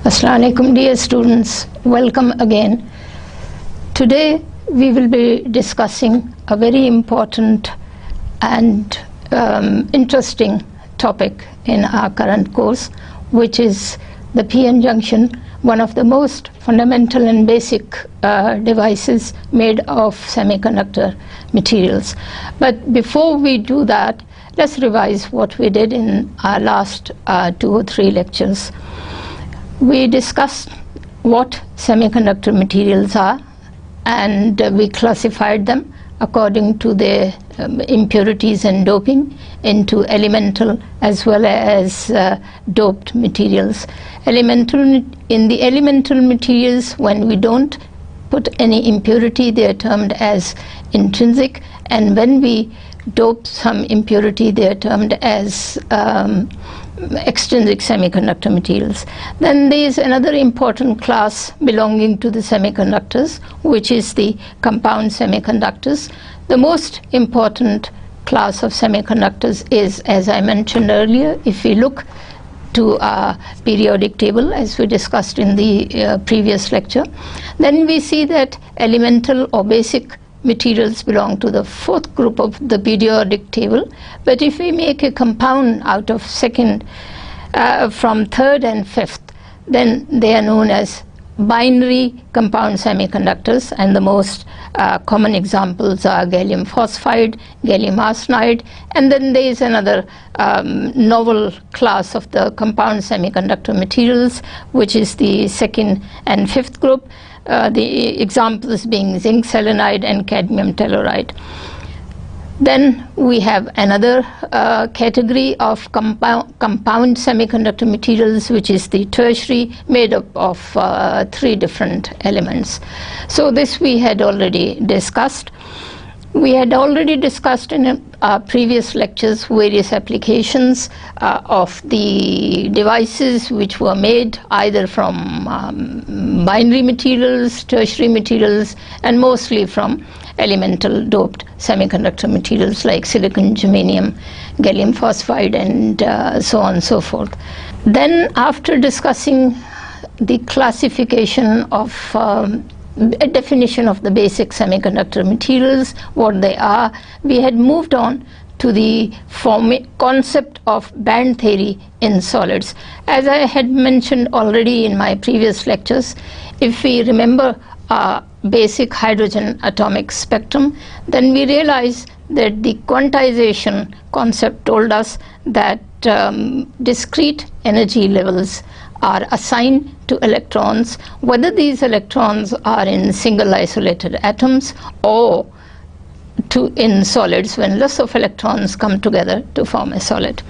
Assalamu alaikum, dear students. Welcome again. Today we will be discussing a very important and interesting topic in our current course, which is the p-n junction, one of the most fundamental and basic devices made of semiconductor materials. But before we do that, let's revise what we did in our last 2 or 3 lectures. We discussed what semiconductor materials are, and we classified them according to their impurities and doping into elemental as well as doped materials. In the elemental materials, when we don't put any impurity, they are termed as intrinsic, and when we dope some impurity, they are termed as extrinsic semiconductor materials. Then there is another important class belonging to the semiconductors, which is the compound semiconductors. The most important class of semiconductors is, as I mentioned earlier, if we look to our periodic table as we discussed in the previous lecture, then we see that elemental or basic materials belong to the 4th group of the periodic table. But if we make a compound out of from 3rd and 5th, then they are known as binary compound semiconductors, and the most common examples are gallium phosphide, gallium arsenide, and then there is another novel class of the compound semiconductor materials, which is the 2nd and 5th group. The examples being zinc selenide and cadmium telluride. Then we have another category of compound semiconductor materials, which is the tertiary, made up of 3 different elements. So this we had already discussed. We had already discussed in our previous lectures various applications of the devices which were made either from binary materials, tertiary materials, and mostly from elemental doped semiconductor materials like silicon, germanium, gallium phosphide, and so on and so forth. Then, after discussing the classification of a definition of the basic semiconductor materials, what they are, we had moved on to the concept of band theory in solids. As I had mentioned already in my previous lectures, if we remember our basic hydrogen atomic spectrum, then we realize that the quantization concept told us that discrete energy levels are assigned to electrons, whether these electrons are in single isolated atoms or in solids when lots of electrons come together to form a solid.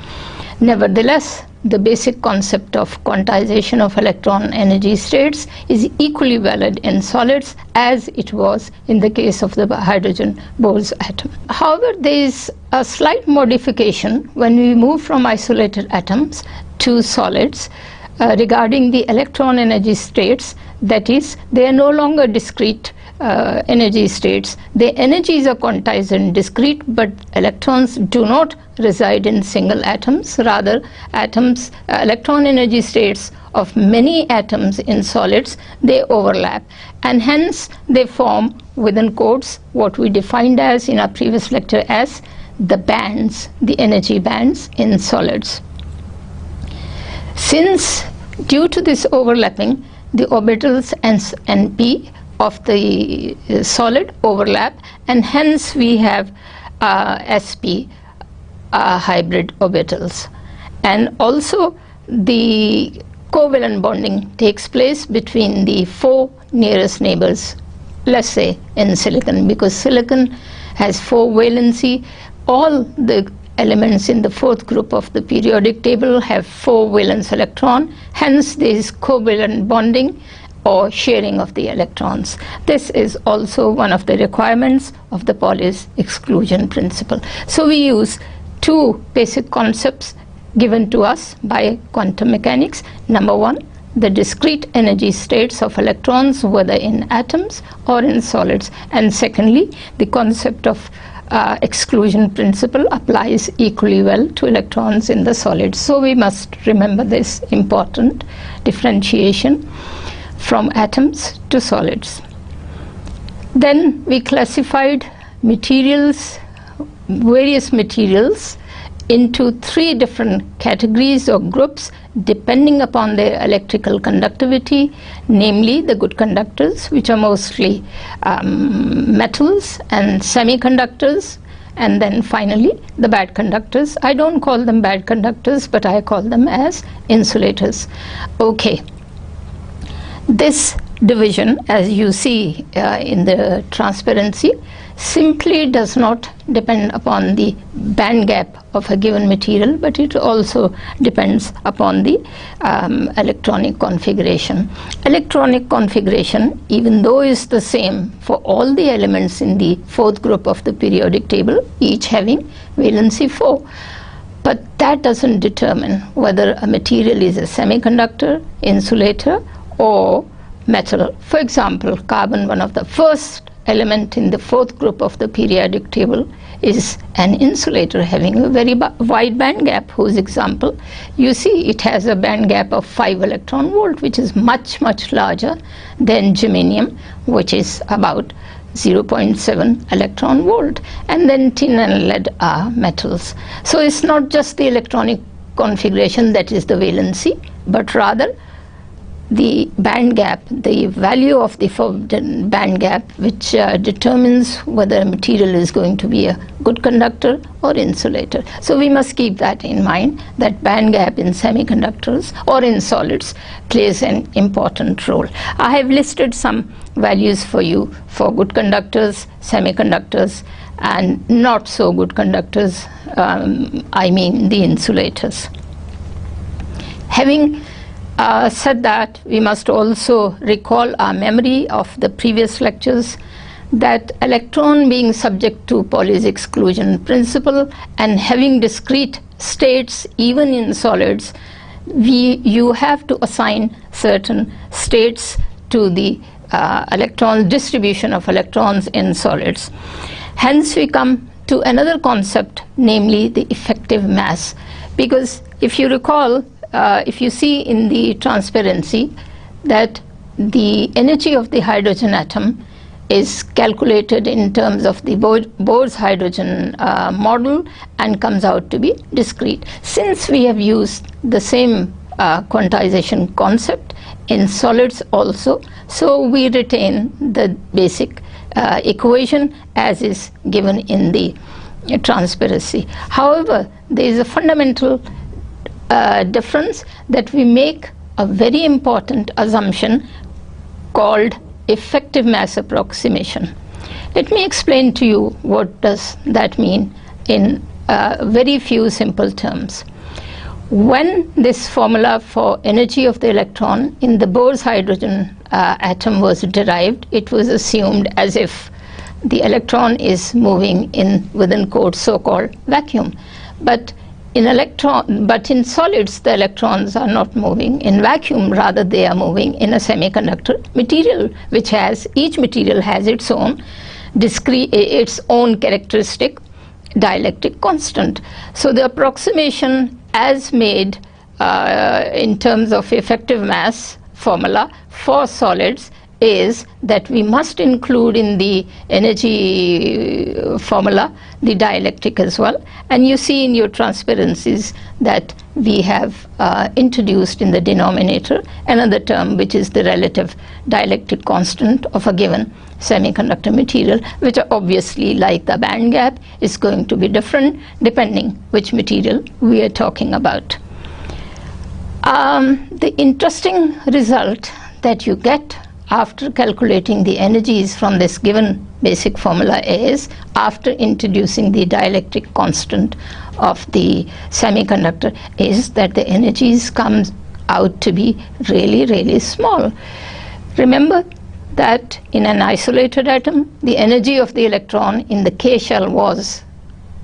Nevertheless, the basic concept of quantization of electron energy states is equally valid in solids as it was in the case of the hydrogen Bose atom. However, there is a slight modification when we move from isolated atoms to solids regarding the electron energy states. That is, they are no longer discrete energy states. Their energies are quantized and discrete, but electrons do not reside in single atoms. Rather, electron energy states of many atoms in solids, they overlap, and hence they form, within quotes, what we defined as in our previous lecture as the bands, the energy bands in solids. Since, due to this overlapping, the orbitals S and P of the solid overlap, and hence we have sp hybrid orbitals, and also the covalent bonding takes place between the 4 nearest neighbors, let's say in silicon, because silicon has 4 valency. All the elements in the 4th group of the periodic table have 4 valence electron, hence there is covalent bonding or sharing of the electrons. This is also one of the requirements of the Pauli's exclusion principle. So we use 2 basic concepts given to us by quantum mechanics. Number 1, the discrete energy states of electrons, whether in atoms or in solids, and secondly, the concept of exclusion principle applies equally well to electrons in the solids. So we must remember this important differentiation from atoms to solids. Then we classified materials, various materials, into three different categories or groups depending upon their electrical conductivity, namely the good conductors, which are mostly metals and semiconductors, and then finally the bad conductors. I don't call them bad conductors, but I call them as insulators. Okay, this division, as you see in the transparency, simply does not depend upon the band gap of a given material, but it also depends upon the electronic configuration. Electronic configuration, even though is the same for all the elements in the fourth group of the periodic table, each having valency 4, but that doesn't determine whether a material is a semiconductor, insulator, or metal. For example, carbon, one of the first element in the fourth group of the periodic table, is an insulator having a very wide band gap, whose example you see it has a band gap of 5 electron volt, which is much larger than germanium, which is about 0.7 electron volt, and then tin and lead are metals. So it's not just the electronic configuration that is the valency, but rather the band gap, the value of the forbidden band gap, which determines whether a material is going to be a good conductor or insulator. So we must keep that in mind, that band gap in semiconductors or in solids plays an important role. I have listed some values for you for good conductors, semiconductors, and not so good conductors, I mean the insulators. Having said that, we must also recall our memory of the previous lectures, that electron being subject to Pauli's exclusion principle and having discrete states even in solids, you have to assign certain states to the distribution of electrons in solids. Hence we come to another concept, namely the effective mass, because if you recall, if you see in the transparency that the energy of the hydrogen atom is calculated in terms of the Bohr's hydrogen model and comes out to be discrete. Since we have used the same quantization concept in solids also, so we retain the basic equation as is given in the transparency. However, there is a fundamental difference, that we make a very important assumption called effective mass approximation. Let me explain to you what does that mean in very few simple terms. When this formula for energy of the electron in the Bohr's hydrogen atom was derived, it was assumed as if the electron is moving in, within quotes, so-called vacuum. But in solids, the electrons are not moving in vacuum, rather they are moving in a semiconductor material, which has, each material has its own characteristic dielectric constant. So the approximation as made in terms of effective mass formula for solids is that we must include in the energy formula the dielectric as well. And you see in your transparencies that we have introduced in the denominator another term, which is the relative dielectric constant of a given semiconductor material, which are obviously, like the band gap, is going to be different depending which material we are talking about. The interesting result that you get after calculating the energies from this given basic formula is, after introducing the dielectric constant of the semiconductor, is that the energies come out to be really small. Remember that in an isolated atom, the energy of the electron in the K shell was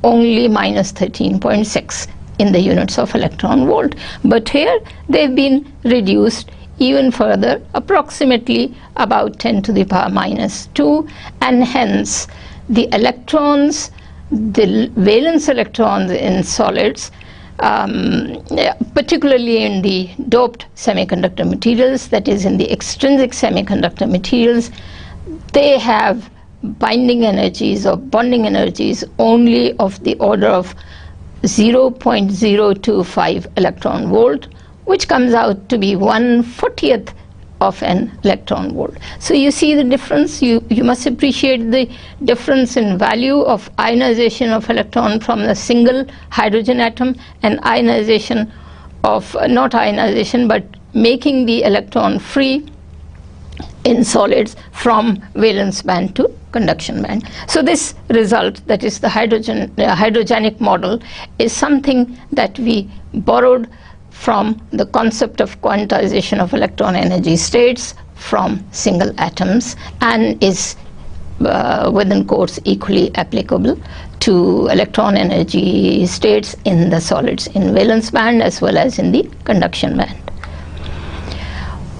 only minus 13.6 in the units of electron volt. But here they've been reduced even further, approximately about 10 to the power minus 2, and hence the electrons the valence electrons in solids, particularly in the doped semiconductor materials, that is in the extrinsic semiconductor materials, they have binding energies or bonding energies only of the order of 0.025 electron volt, which comes out to be 1/40th of an electron volt. So you see the difference. You must appreciate the difference in value of ionization of electron from a single hydrogen atom and ionization of, not ionization, but making the electron free in solids from valence band to conduction band. So this result, that is the hydrogenic model, is something that we borrowed from the concept of quantization of electron energy states from single atoms, and is within quotes equally applicable to electron energy states in the solids in valence band as well as in the conduction band.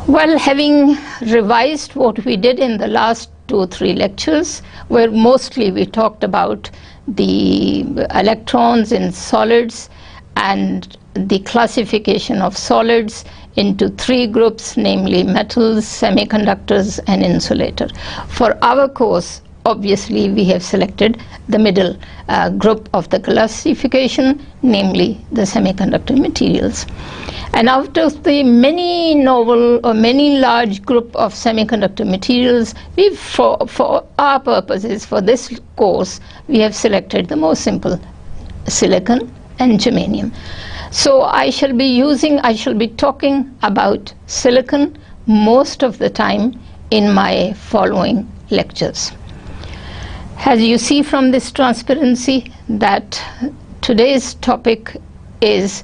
Well, having revised what we did in the last 2 or 3 lectures, where mostly we talked about the electrons in solids and the classification of solids into 3 groups, namely metals, semiconductors, and insulator. For our course, obviously we have selected the middle group of the classification, namely the semiconductor materials. And out of the many novel or many large group of semiconductor materials, we, for our purposes for this course, we have selected the most simple, silicon and germanium. So I shall be talking about silicon most of the time in my following lectures. As you see from this transparency, that today's topic is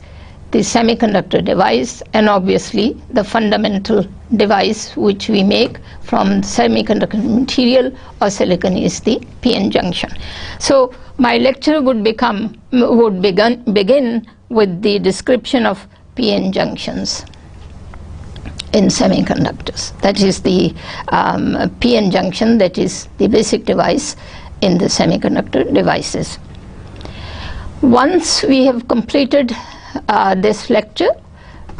the semiconductor device, and obviously the fundamental device which we make from semiconductor material or silicon is the p-n junction. So my lecture would begin with the description of p-n junctions in semiconductors. That is the p-n junction, that is the basic device in the semiconductor devices. Once we have completed this lecture,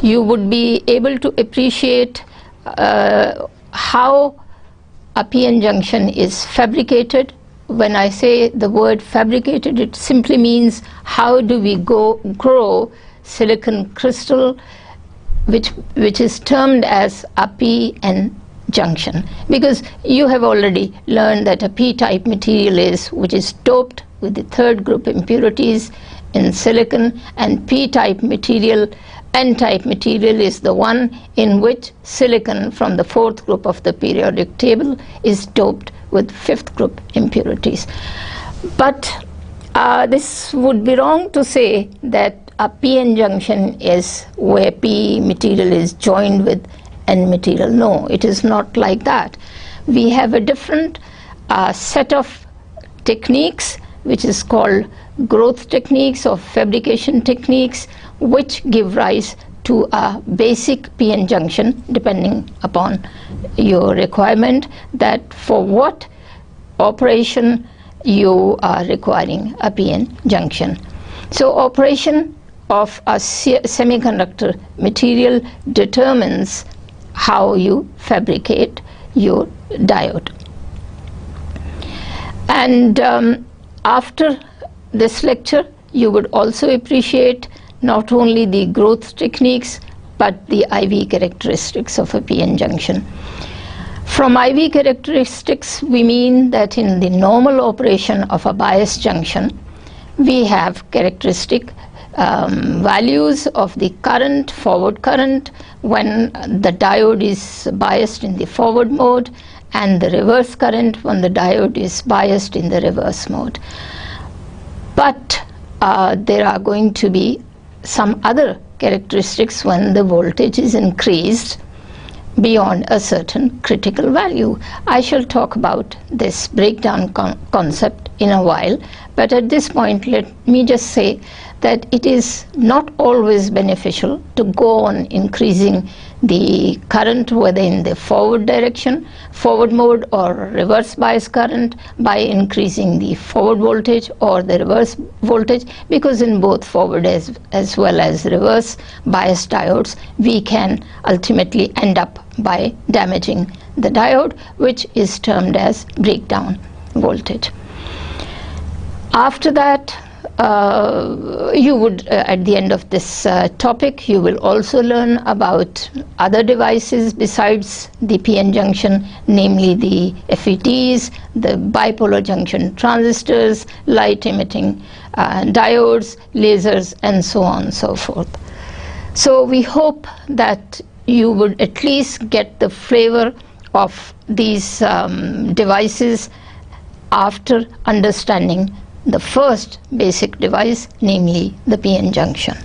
you would be able to appreciate how a p-n junction is fabricated. When I say the word fabricated, it simply means how do we grow silicon crystal, which is termed as a p-n junction, because you have already learned that a p-type material is which is doped with the 3rd group impurities in silicon, and p-type material, n-type material, is the one in which silicon from the 4th group of the periodic table is doped with 5th group impurities. But this would be wrong to say that a p-n junction is where p material is joined with n material. No, it is not like that. We have a different set of techniques which is called growth techniques or fabrication techniques, which give rise to a basic p-n junction depending upon your requirement, that for what operation you are requiring a p-n junction. So operation of a semiconductor material determines how you fabricate your diode. And after this lecture, you would also appreciate not only the growth techniques but the IV characteristics of a p-n junction. From IV characteristics, we mean that in the normal operation of a bias junction, we have characteristic values of the current, forward current, when the diode is biased in the forward mode, and the reverse current when the diode is biased in the reverse mode. But there are going to be some other characteristics when the voltage is increased beyond a certain critical value. I shall talk about this breakdown concept in a while, But at this point, let me just say that it is not always beneficial to go on increasing the current, whether in the forward direction, forward mode, or reverse bias current, by increasing the forward voltage or the reverse voltage, because in both forward as well as reverse bias diodes, we can ultimately end up by damaging the diode, which is termed as breakdown voltage. After that, you would, at the end of this topic, you will also learn about other devices besides the PN junction, namely the FETs, the bipolar junction transistors, light emitting diodes, lasers, and so on and so forth. So we hope that you would at least get the flavor of these devices after understanding the first basic device, namely the PN junction.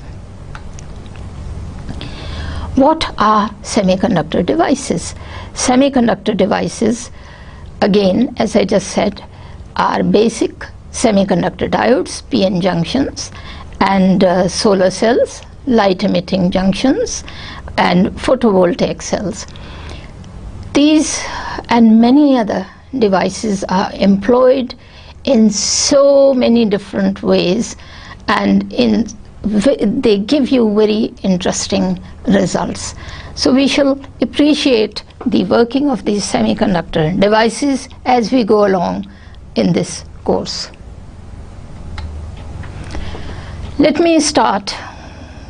What are semiconductor devices? Semiconductor devices, again, as I just said, are basic semiconductor diodes, PN junctions, and solar cells, light emitting junctions, and photovoltaic cells. These and many other devices are employed in so many different ways, and they give you very interesting results. So we shall appreciate the working of these semiconductor devices as we go along in this course. Let me start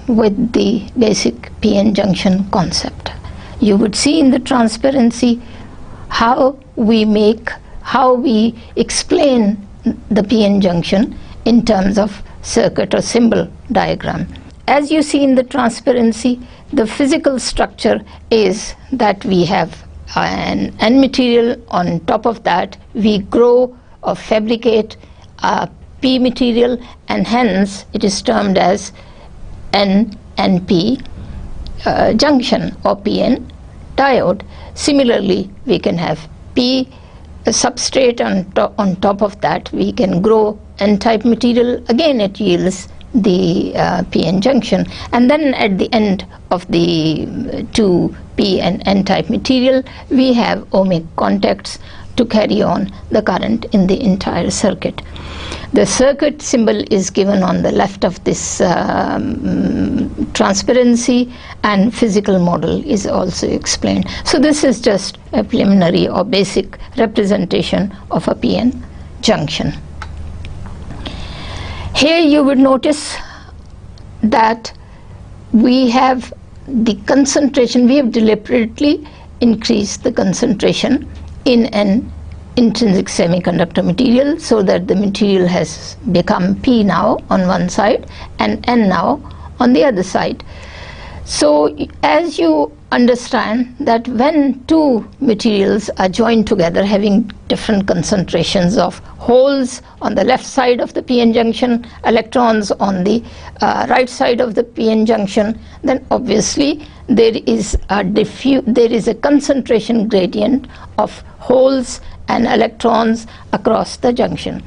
with the basic PN junction concept. You would see in the transparency how we explain the PN junction in terms of circuit or symbol diagram. As you see in the transparency, the physical structure is that we have an N material. On top of that, we grow or fabricate a P material, and hence it is termed as NNP junction or PN diode. Similarly, we can have P substrate, on top of that we can grow N-type material. Again, it yields the PN junction, and then at the end of the two P and N-type material, we have ohmic contacts to carry on the current in the entire circuit. The circuit symbol is given on the left of this transparency, and physical model is also explained. So this is just a preliminary or basic representation of a PN junction. Here you would notice that we have the concentration. We have deliberately increased the concentration in an intrinsic semiconductor material, so that the material has become P now on one side and N now on the other side. So as you understand that when two materials are joined together having different concentrations of holes on the left side of the PN junction, electrons on the right side of the PN junction, then obviously there is a concentration gradient of holes and electrons across the junction.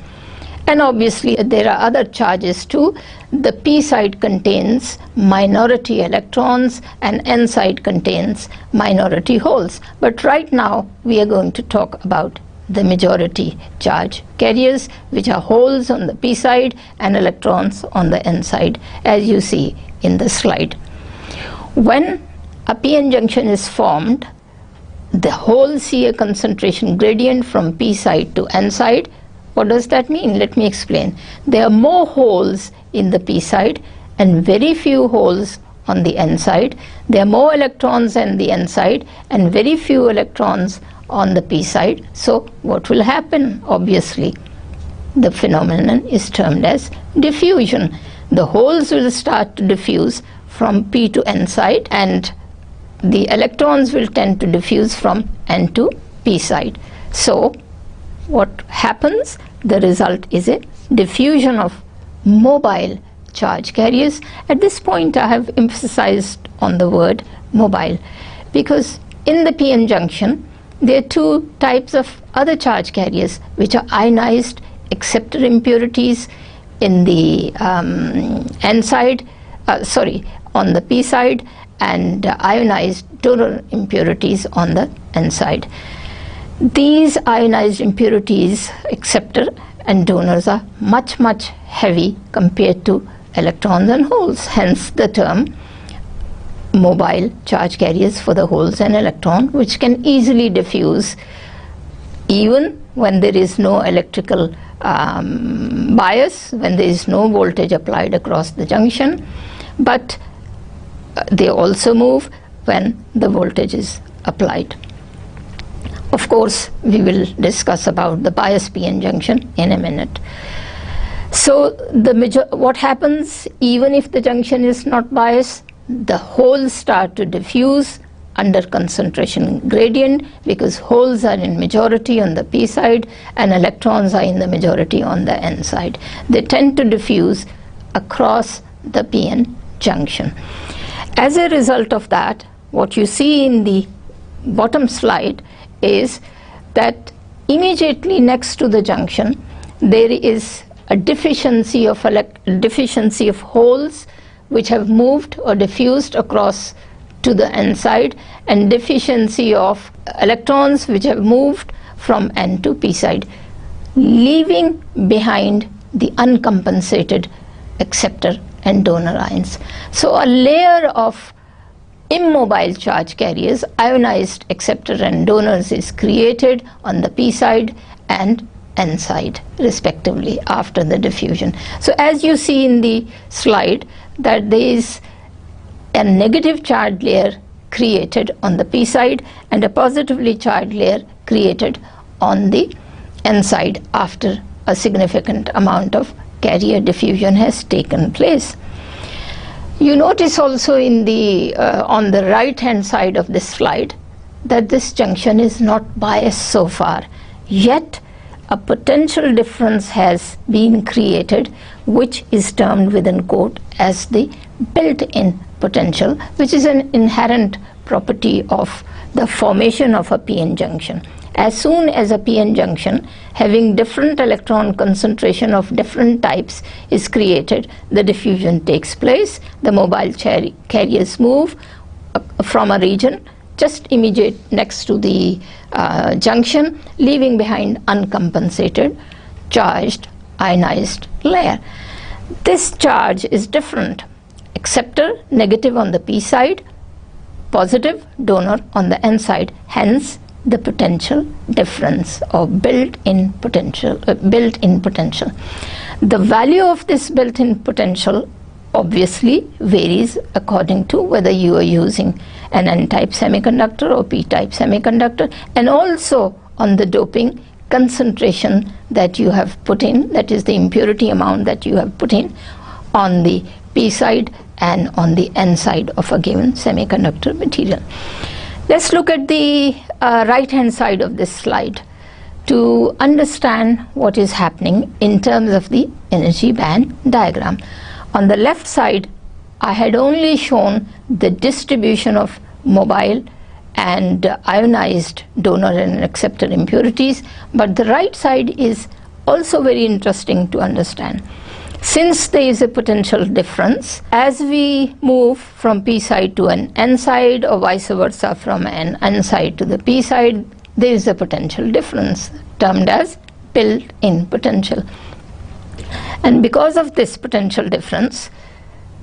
And obviously there are other charges too. The P side contains minority electrons and N side contains minority holes. But right now we are going to talk about the majority charge carriers, which are holes on the P side and electrons on the N side, as you see in the slide. When a PN junction is formed, the holes see a concentration gradient from P side to N side. What does that mean? Let me explain. There are more holes in the P side and very few holes on the N side. There are more electrons on the N side and very few electrons on the P side. So what will happen? Obviously, the phenomenon is termed as diffusion. The holes will start to diffuse from P to N side, and the electrons will tend to diffuse from N to P side. So what happens? The result is a diffusion of mobile charge carriers. At this point I have emphasized on the word mobile, because in the PN junction there are two types of other charge carriers which are ionized acceptor impurities in the N side, on the P side, and ionized donor impurities on the N side. These ionized impurities, acceptor and donors, are much heavy compared to electrons and holes, hence the term mobile charge carriers for the holes and electron, which can easily diffuse even when there is no electrical bias, when there is no voltage applied across the junction, but they also move when the voltage is applied. Of course, we will discuss about the bias p-n junction in a minute. So what happens even if the junction is not biased? The holes start to diffuse under concentration gradient, because holes are in majority on the P side and electrons are in the majority on the N side. They tend to diffuse across the p-n junction. As a result of that, what you see in the bottom slide is that immediately next to the junction there is a deficiency of holes which have moved or diffused across to the N side, and deficiency of electrons which have moved from N to P side, leaving behind the uncompensated acceptor and donor ions. So a layer of immobile charge carriers, ionized acceptor and donors, is created on the P side and N side respectively after the diffusion. So as you see in the slide, that there is a negative charge layer created on the P side and a positively charged layer created on the N side after a significant amount of carrier diffusion has taken place. You notice also in the on the right hand side of this slide that this junction is not biased so far, yet a potential difference has been created, which is termed within quote as the built-in potential, which is an inherent property of the formation of a p-n junction. As soon as a p-n junction having different electron concentration of different types is created, the diffusion takes place. The mobile carriers move from a region just immediate next to the junction, leaving behind uncompensated charged ionized layer. This charge is different. Acceptor negative on the P side, positive donor on the N side, hence the potential difference or built-in potential. The value of this built-in potential obviously varies according to whether you are using an N-type semiconductor or P-type semiconductor, and also on the doping concentration that you have put in, that is the impurity amount that you have put in on the P side and on the N side of a given semiconductor material. Let's look at the right hand side of this slide to understand what is happening in terms of the energy band diagram. On the left side, I had only shown the distribution of mobile and ionized donor and acceptor impurities, but the right side is also very interesting to understand. Since there is a potential difference, as we move from P side to an N side or vice versa from an N side to the P side, there is a potential difference termed as built-in potential. And because of this potential difference,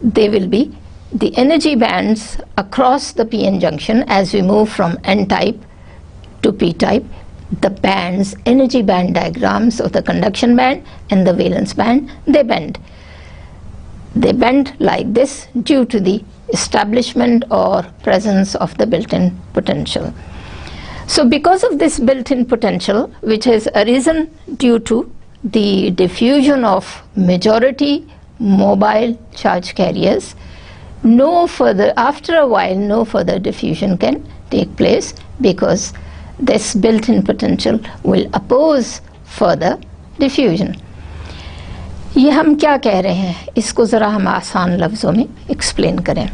there will be the energy bands across the p-n junction as we move from N-type to P-type. The bands, energy band diagrams of the conduction band and the valence band, they bend. They bend like this due to the establishment or presence of the built-in potential. So because of this built-in potential, which has arisen due to the diffusion of majority mobile charge carriers, after a while no further diffusion can take place, because this built-in potential will oppose further diffusion. ये हम क्या कह रहे हैं, इसको ज़रा हम आसान लफ्ज़ों में एक्सप्लेन करें.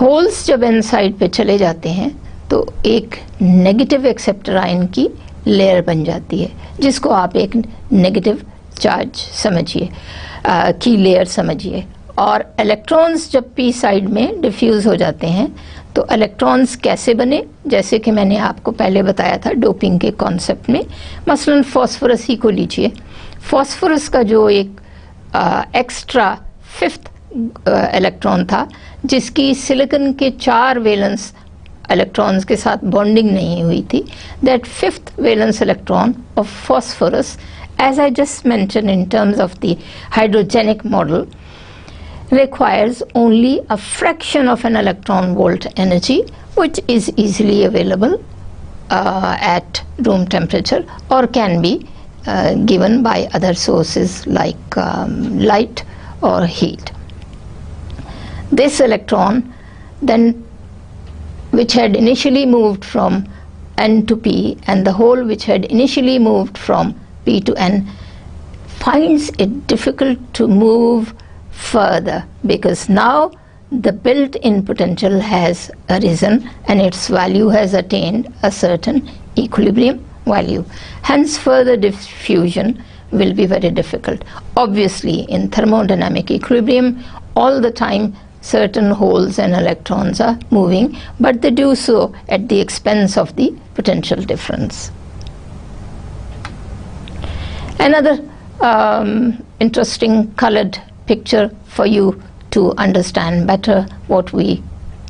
होल्स जब एन साइड पे चले जाते हैं तो एक नेगेटिव एक्सेप्टर आयन की लेयर बन जाती है, जिसको आप एक नेगेटिव चार्ज समझिए की लेयर समझिए। और इलेक्ट्रॉन्स जब पी साइड में डिफ्यूज़ हो जाते हैं तो इलेक्ट्रॉन्स कैसे बने, जैसे कि मैंने आपको पहले बताया था डोपिंग के कॉन्सेप्ट में। मसलन फॉस्फोरस ही को लीजिए, फॉस्फोरस का जो एक एक्स्ट्रा फिफ्थ इलेक्ट्रॉन था जिसकी सिलिकॉन के 4 वैलेंस इलेक्ट्रॉन्स के साथ बॉन्डिंग नहीं हुई थी, that fifth valence electron of phosphorus, as I just mentioned in terms of the hydrogenic model, requires only a fraction of an electron volt energy, which is easily available at room temperature or can be given by other sources like light or heat. This electron then, which had initially moved from N to P, and the hole which had initially moved from P to N, finds it difficult to move further because now the built-in potential has arisen and its value has attained a certain equilibrium value. Hence further diffusion will be very difficult. Obviously in thermodynamic equilibrium all the time certain holes and electrons are moving, but they do so at the expense of the potential difference. Another interesting colored picture for you to understand better what we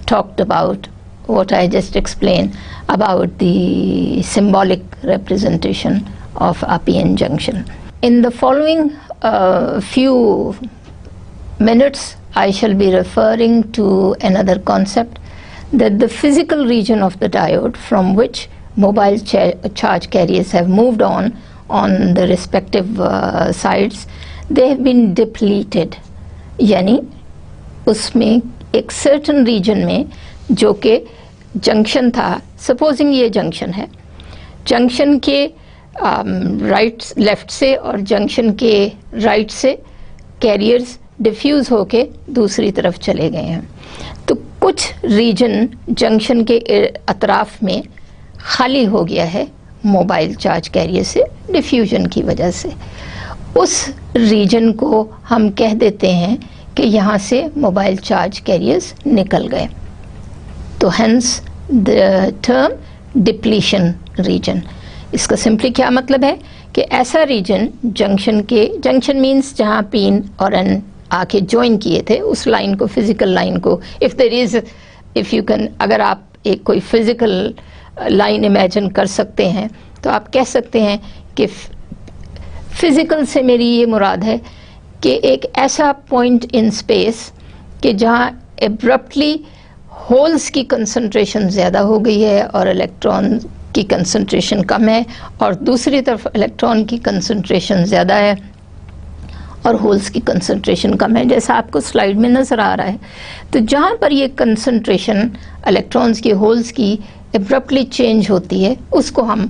talked about, what I just explained about the symbolic representation of a p-n junction. In the following few minutes I shall be referring to another concept, that the physical region of the diode from which mobile charge carriers have moved on the respective sides, they have been depleted. यानी उसमें एक certain region में जो कि junction था, supposing ये junction है, junction के राइट लेफ्ट से और जंक्शन के राइट से कैरियर्स डिफ्यूज़ होके दूसरी तरफ चले गए हैं, तो कुछ रीजन जंक्शन के अतराफ में खाली हो गया है मोबाइल चार्ज कैरियर से डिफ्यूजन की वजह से। उस रीजन को हम कह देते हैं कि यहाँ से मोबाइल चार्ज कैरियर्स निकल गए, तो hence the term depletion region. इसका सिंपली क्या मतलब है कि ऐसा रीजन जंक्शन मीन्स जहाँ पीन और एन आके ज्वाइन किए थे, उस लाइन को, फिजिकल लाइन को, इफ यू कैन, अगर आप एक कोई फिजिकल लाइन इमेजिन कर सकते हैं तो आप कह सकते हैं कि फिजिकल से मेरी ये मुराद है कि एक ऐसा पॉइंट इन स्पेस कि जहाँ एब्रप्टली होल्स की कंसंट्रेशन ज़्यादा हो गई है और इलेक्ट्रॉन की कंसंट्रेशन कम है, और दूसरी तरफ इलेक्ट्रॉन की कंसंट्रेशन ज़्यादा है और होल्स की कंसंट्रेशन कम है, जैसा आपको स्लाइड में नज़र आ रहा है। तो जहाँ पर ये कंसंट्रेशन इलेक्ट्रॉन्स की, होल्स की एब्रप्टली चेंज होती है, उसको हम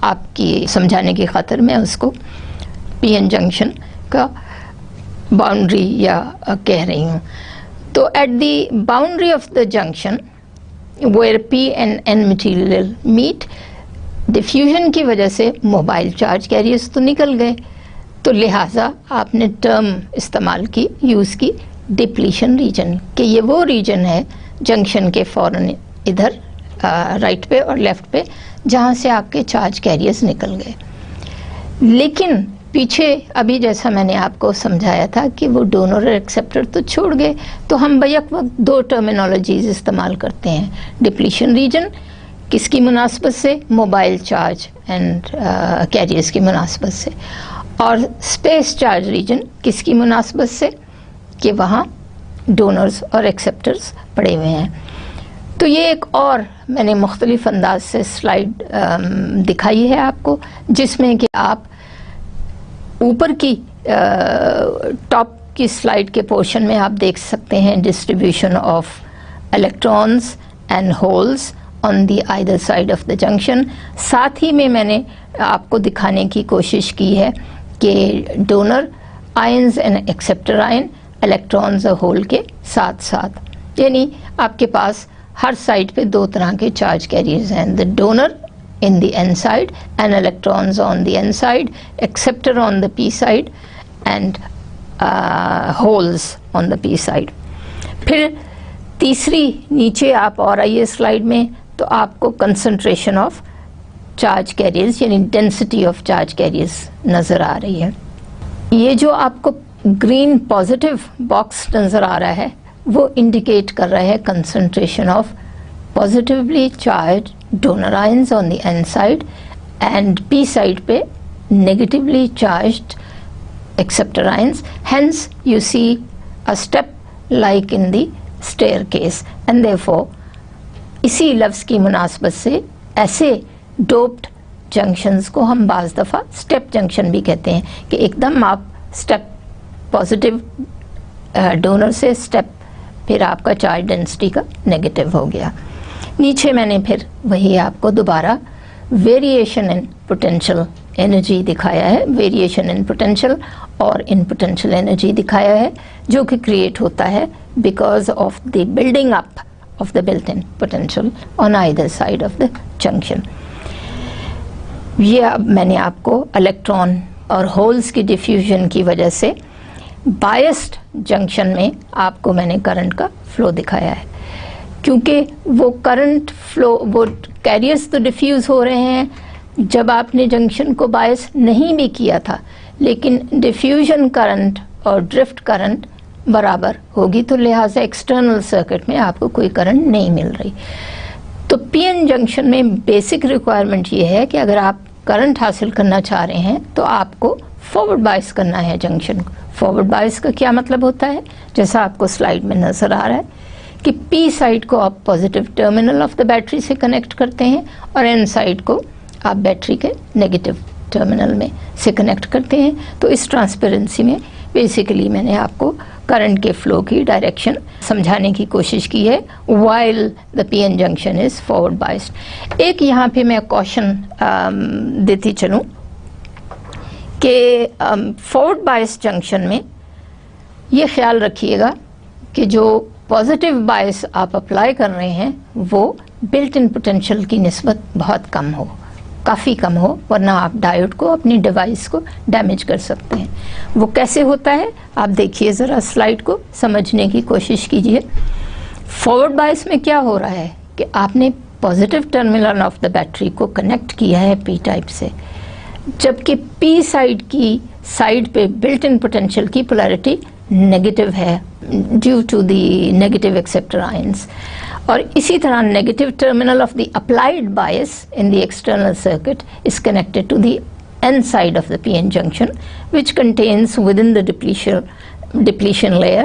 आपकी समझाने की खातिर मैं उसको पीएन जंक्शन का बाउंड्री या कह रही हूँ। तो at the boundary of the junction where P and N material meet, diffusion की वजह से मोबाइल चार्ज कैरियर्स तो निकल गए, तो लिहाजा आपने टर्म इस्तेमाल की, यूज़ की डिप्लीशन रीजन, कि ये वो रीजन है जंक्शन के फ़ौरन इधर राइट पे और लेफ़्ट पे जहाँ से आपके चार्ज कैरियर्स निकल गए। लेकिन पीछे अभी जैसा मैंने आपको समझाया था कि वो डोनर और एक्सेप्टर तो छोड़ गए, तो हम बैक वक्त दो टर्मिनोलॉजीज़ इस्तेमाल करते हैं। डिप्लीशन रीजन किसकी मुनासबत से? मोबाइल चार्ज एंड कैरियर्स की मुनासबत से, और स्पेस चार्ज रीजन किसकी मुनासबत से? कि वहाँ डोनर्स और एक्सेप्टर्स पड़े हुए हैं। तो ये एक और मैंने मुख्तलिफ अंदाज से स्लाइड दिखाई है आपको, जिसमें कि आप ऊपर की टॉप की स्लाइड के पोर्शन में आप देख सकते हैं distribution of electrons and holes on the either side of the junction. साथ ही में मैंने आपको दिखाने की कोशिश की है कि donor ions and acceptor ion, electrons और होल के साथ साथ, यानी आपके पास हर साइड पे दो तरह के चार्ज कैरियर्स हैं, the donor in the n side and electrons on the n side, acceptor on the p side and holes on the p side. फिर तीसरी नीचे आप और आइए स्लाइड में, तो आपको कंसंट्रेशन ऑफ चार्ज कैरियर्स यानी डेंसिटी ऑफ चार्ज कैरियर्स नज़र आ रही है। ये जो आपको ग्रीन पॉजिटिव बॉक्स नज़र आ रहा है वो इंडिकेट कर रहा है concentration of positively charge donor ions on the N side and P side पे negatively charged acceptor ions. Hence you see a step like in the staircase and therefore इसी लफ्ज़ की मुनासबत से ऐसे डोप्ड जंक्शंस को हम बाज़ दफ़ा स्टेप जंक्शन भी कहते हैं कि एकदम आप स्टेप पॉजिटिव डोनर से स्टेप फिर आपका चार्ज डेंसिटी का नेगेटिव हो गया। नीचे मैंने फिर वही आपको दोबारा वेरिएशन इन पोटेंशियल एनर्जी दिखाया है, वेरिएशन इन पोटेंशियल और इन पोटेंशियल एनर्जी दिखाया है जो कि क्रिएट होता है because of the building up of the built in potential on either side of the junction. ये अब मैंने आपको इलेक्ट्रॉन और होल्स की डिफ्यूजन की वजह से बायस्ड जंक्शन में आपको मैंने करंट का फ्लो दिखाया है, क्योंकि वो करंट फ्लो वो कैरियर्स तो डिफ्यूज़ हो रहे हैं जब आपने जंक्शन को बायस नहीं भी किया था, लेकिन डिफ्यूजन करंट और ड्रिफ्ट करंट बराबर होगी, तो लिहाजा एक्सटर्नल सर्किट में आपको कोई करंट नहीं मिल रही। तो पीएन जंक्शन में बेसिक रिक्वायरमेंट ये है कि अगर आप करंट हासिल करना चाह रहे हैं तो आपको फॉरवर्ड बायस करना है जंक्शन को। फॉरवर्ड बायस का क्या मतलब होता है, जैसा आपको स्लाइड में नज़र आ रहा है कि पी साइड को आप positive terminal of the battery से कनेक्ट करते हैं और एन साइड को आप बैटरी के नेगेटिव टर्मिनल में से कनेक्ट करते हैं। तो इस ट्रांसपेरेंसी में बेसिकली मैंने आपको करंट के फ्लो की डायरेक्शन समझाने की कोशिश की है while the PN junction is forward biased. एक यहाँ पे मैं क्वेश्चन देती चलूँ कि फॉरवर्ड बायस्ड जंक्शन में ये ख्याल रखिएगा कि जो पॉजिटिव बायस आप अप्लाई कर रहे हैं वो बिल्ट इन पोटेंशियल की निस्बत बहुत कम हो, काफ़ी कम हो, वरना आप डायोड को अपनी डिवाइस को डैमेज कर सकते हैं। वो कैसे होता है आप देखिए ज़रा, स्लाइड को समझने की कोशिश कीजिए। फॉरवर्ड बायस में क्या हो रहा है कि आपने positive terminal of the battery को कनेक्ट किया है पी टाइप से, जबकि पी साइड की साइड पे बिल्ट इन पोटेंशियल की पोलैरिटी नेगेटिव है due to the negative acceptor ions. और इसी तरह negative terminal of the applied bias in the external circuit is connected to the n side of the PN junction, which contains within the depletion layer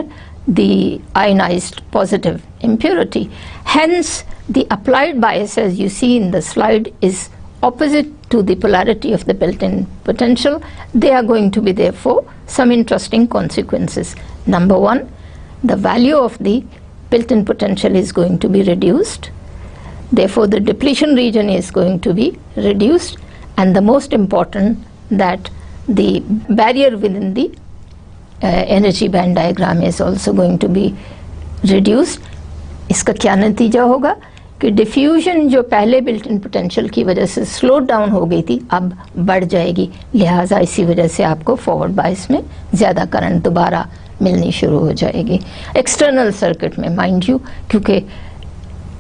the ionized positive impurity. Hence the applied bias, as you see in the slide, is opposite to the polarity of the built-in potential. They are going to be therefore some interesting consequences. Number one, the value of the built-in potential is going to be reduced. Therefore the depletion region is going to be reduced, and the most important that the barrier within the energy band diagram is also going to be reduced. इसका क्या नतीजा होगा कि diffusion जो पहले built in potential की वजह से स्लो डाउन हो गई थी अब बढ़ जाएगी, लिहाजा इसी वजह से आपको फॉरवर्ड बायस में ज़्यादा करंट दोबारा मिलनी शुरू हो जाएगी एक्सटर्नल सर्किट में, माइंड यू, क्योंकि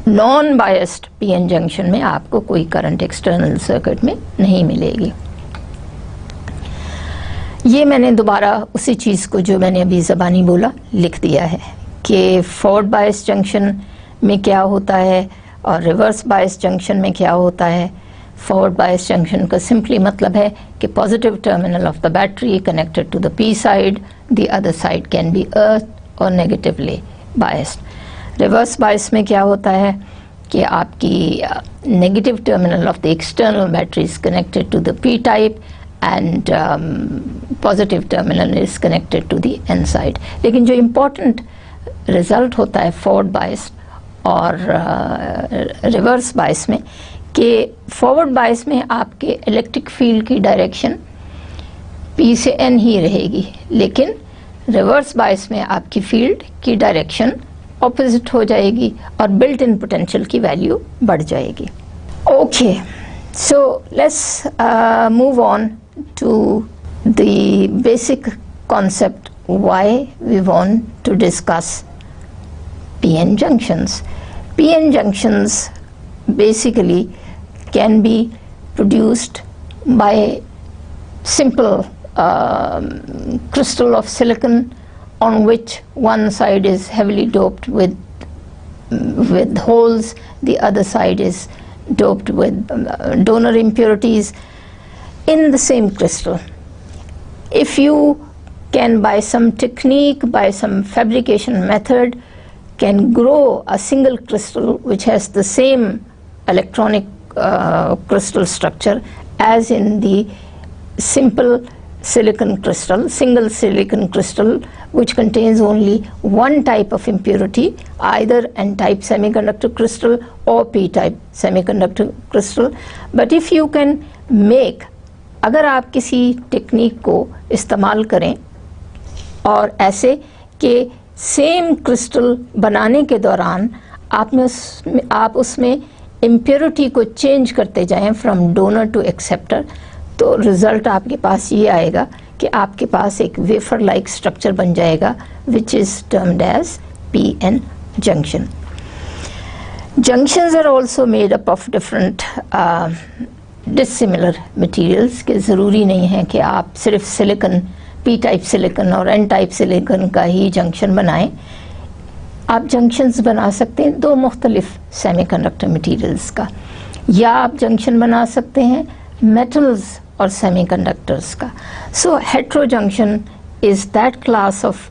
नॉन बायस्ड पीएन जंक्शन में आपको कोई करंट एक्सटर्नल सर्किट में नहीं मिलेगी। ये मैंने दोबारा उसी चीज़ को जो मैंने अभी ज़बानी बोला लिख दिया है कि फॉरवर्ड बायस जंक्शन में क्या होता है और रिवर्स बायस जंक्शन में क्या होता है। फॉरवर्ड बायस जंक्शन का सिंपली मतलब है कि positive terminal of the battery connected to the P side, the other side can be earth और नेगेटिवली बायस्ड। रिवर्स बायस में क्या होता है कि आपकी negative terminal of the external battery is connected to the P type and positive terminal is connected to the N side. लेकिन जो important result होता है फॉरवर्ड बायस और रिवर्स बायस में कि फॉरवर्ड बायस में आपके इलेक्ट्रिक फील्ड की डायरेक्शन P से N ही रहेगी, लेकिन रिवर्स बायस में आपकी फील्ड की डायरेक्शन ऑपोजिट हो जाएगी और बिल्ट इन पोटेंशियल की वैल्यू बढ़ जाएगी। Okay, So let's move on to the basic concept why we want to discuss p-n junctions. p-n junctions basically can be produced by simple crystal of silicon on which one side is heavily doped with holes, the other side is doped with donor impurities in the same crystal. If you can, by some technique, by some fabrication method, can grow a single crystal which has the same electronic crystal structure as in the simple silicon crystal, single silicon crystal, which contains only one type of impurity, either n-type semiconductor crystal or p-type semiconductor crystal. But if you can make, अगर आप किसी technique को इस्तेमाल करें और ऐसे कि same crystal बनाने के दौरान आप उसमें इम्प्योरिटी को चेंज करते जाएं फ्रॉम डोनर टू एक्सेप्टर, तो रिज़ल्ट आपके पास ये आएगा कि आपके पास एक वेफर लाइक स्ट्रक्चर बन जाएगा which is termed as p-n junction. Junctions are also made up of different dissimilar materials, कि ज़रूरी नहीं है कि आप सिर्फ सिलिकन, p-टाइप सिलिकन और n-टाइप सिलिकन का ही जंक्शन बनाएं. आप जंक्शंस बना सकते हैं दो मुख्तलिफ सेमीकंडक्टर मटेरियल्स का, या आप जंक्शन बना सकते हैं मेटल्स और सेमीकंडक्टर्स का. So heterojunction is that class of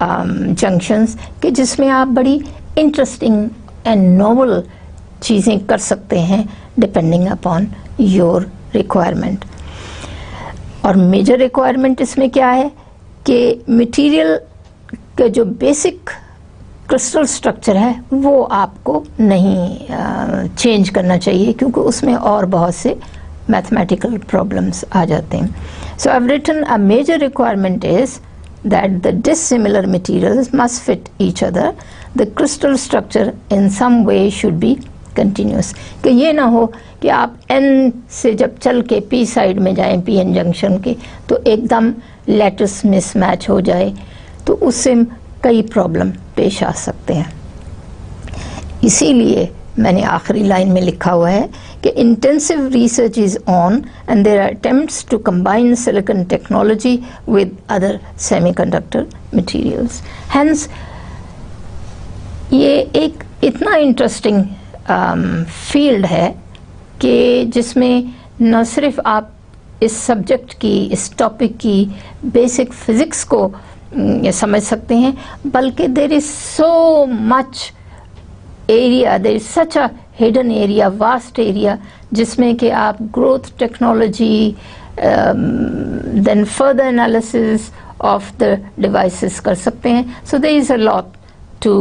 junctions कि जिसमें आप बड़ी इंटरेस्टिंग एंड नोवेल चीज़ें कर सकते हैं डिपेंडिंग अपॉन योर रिक्वायरमेंट. और मेजर रिक्वायरमेंट इसमें क्या है कि मटेरियल का जो बेसिक क्रिस्टल स्ट्रक्चर है वो आपको नहीं चेंज करना चाहिए, क्योंकि उसमें और बहुत से मैथमेटिकल प्रॉब्लम्स आ जाते हैं. So I have written a major requirement is that the dissimilar materials must fit each other. The crystal structure in some way should be continuous. कि ये ना हो कि आप N से जब चल के P साइड में जाएं p-n जंक्शन के, तो एकदम लैटिस मिसमैच हो जाए, तो उससे कई प्रॉब्लम पेश आ सकते हैं. इसीलिए मैंने आखिरी लाइन में लिखा हुआ है कि intensive research is on and there are attempts to combine silicon technology with other semiconductor materials. Hence ये एक इतना इंटरेस्टिंग फील्ड है कि जिसमें न सिर्फ आप इस सब्जेक्ट की, इस टॉपिक की बेसिक फिज़िक्स को समझ सकते हैं, बल्कि there is so much area, there is such a hidden area, vast area, जिसमें कि आप growth technology, then further analysis of the devices कर सकते हैं. So there is a lot to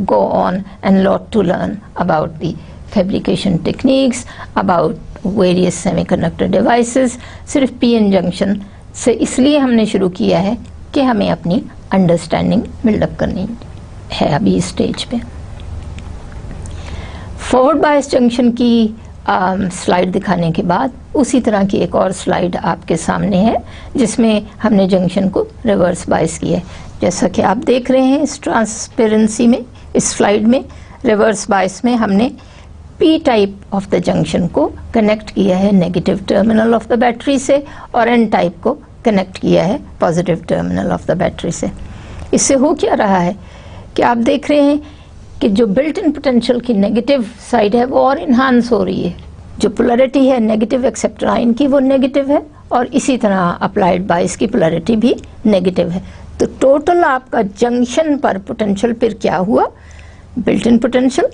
go on and lot to learn about the fabrication techniques, about various semiconductor devices. सिर्फ p-n junction से इसलिए हमने शुरू किया है कि हमें अपनी अंडरस्टैंडिंग बिल्डअप करनी है अभी इस स्टेज पे. फॉरवर्ड बायस जंक्शन की स्लाइड दिखाने के बाद उसी तरह की एक और स्लाइड आपके सामने है जिसमें हमने जंक्शन को रिवर्स बायस किया है. जैसा कि आप देख रहे हैं इस ट्रांसपेरेंसी में, इस स्लाइड में रिवर्स बायस में हमने p type of the junction को कनेक्ट किया है negative terminal of the battery से, और n टाइप को कनेक्ट किया है positive terminal of the battery से. इससे हो क्या रहा है कि आप देख रहे हैं कि जो बिल्ट इन पोटेंशियल की नेगेटिव साइड है वो और इन्हांस हो रही है. जो पोलैरिटी है नेगेटिव एक्सेप्टर आयन की वो नेगेटिव है, और इसी तरह अप्लाइड बायस की पोलैरिटी भी नेगेटिव है. तो टोटल आपका जंक्शन पर पोटेंशियल फिर क्या हुआ, बिल्ट इन पोटेंशियल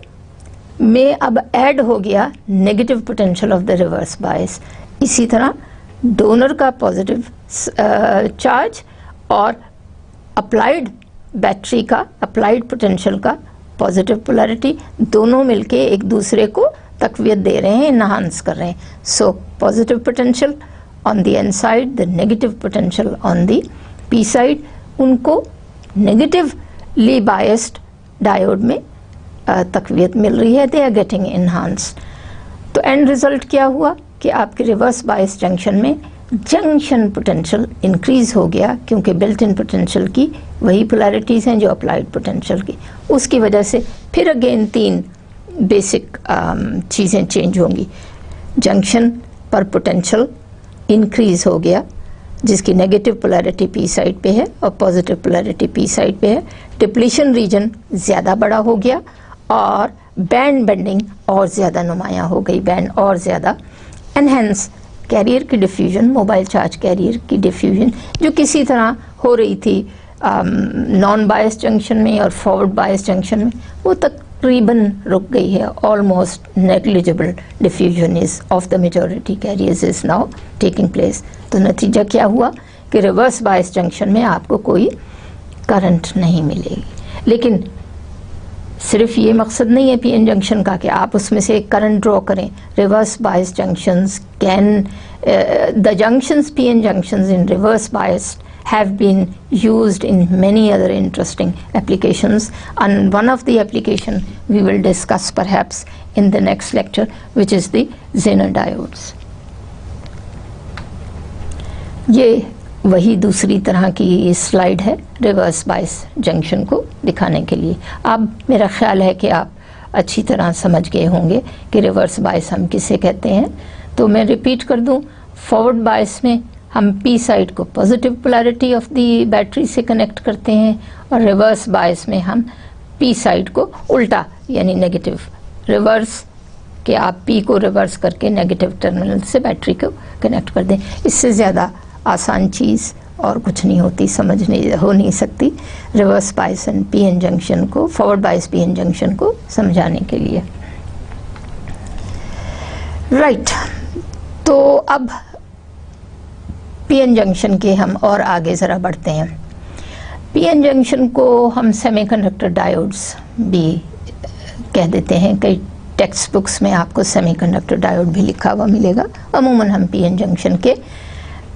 में अब ऐड हो गया negative potential of the reverse bias. इसी तरह डोनर का पॉजिटिव चार्ज और अप्लाइड बैटरी का अप्लाइड पोटेंशियल का पॉजिटिव पोलैरिटी दोनों मिलके एक दूसरे को तकवीत दे रहे हैं, इन्हांस कर रहे हैं. So positive potential on the N side, the negative potential on the P side, उनको नेगेटिवली बायस्ड डायोड में तकवीत मिल रही है, दे आर गेटिंग इन्हांस्ड. तो एंड रिजल्ट क्या हुआ कि आपके रिवर्स बायस जंक्शन में जंक्शन पोटेंशियल इंक्रीज हो गया, क्योंकि बिल्ट इन पोटेंशियल की वही पोलैरिटीज़ हैं जो अप्लाइड पोटेंशियल की। उसकी वजह से फिर अगेन 3 बेसिक चीज़ें चेंज होंगी। जंक्शन पर पोटेंशियल इंक्रीज हो गया, जिसकी नेगेटिव पोलैरिटी पी साइड पे है और पॉजिटिव पोलैरिटी पी साइड पे है। डिप्लीशन रीजन ज़्यादा बड़ा हो गया और बैंड बेंडिंग और ज़्यादा नुमायाँ हो गई, बैंड और ज़्यादा। एनहेंस कैरियर की डिफ्यूजन, मोबाइल चार्ज कैरियर की डिफ्यूजन जो किसी तरह हो रही थी नॉन बायस जंक्शन में और फॉरवर्ड बायस जंक्शन में, वो तकरीबन रुक गई है। Almost negligible diffusion is of the majority carriers is now taking place. तो नतीजा क्या हुआ कि रिवर्स बायस जंक्शन में आपको कोई करंट नहीं मिलेगी। लेकिन सिर्फ ये मकसद नहीं है पीएन जंक्शन का कि आप उसमें से एक करंट ड्रॉ करें। Reverse bias junctions can the junctions PN junctions in reverse bias have been used in many other interesting applications, and one of the application we will discuss perhaps in the next lecture, which is the Zener diodes. ये वही दूसरी तरह की slide है reverse bias junction को दिखाने के लिए। अब मेरा ख्याल है कि आप अच्छी तरह समझ गए होंगे कि रिवर्स बायस हम किसे कहते हैं। तो मैं रिपीट कर दूं, फॉरवर्ड बायस में हम पी साइड को positive polarity of the battery से कनेक्ट करते हैं और रिवर्स बायस में हम पी साइड को उल्टा यानी नेगेटिव रिवर्स कि आप पी को रिवर्स करके नेगेटिव टर्मिनल से बैटरी को कनेक्ट कर दें। इससे ज़्यादा आसान चीज़ और कुछ नहीं होती, हो नहीं सकती reverse bias and PN junction को, फॉरवर्ड बायस पीएन जंक्शन को समझाने के लिए। राइट, तो अब पीएन जंक्शन के हम और आगे ज़रा बढ़ते हैं। पीएन जंक्शन को हम सेमीकंडक्टर डायोड्स भी कह देते हैं। कई टेक्स्ट बुक्स में आपको सेमीकंडक्टर डायोड भी लिखा हुआ मिलेगा। अमूमन हम पीएन जंक्शन के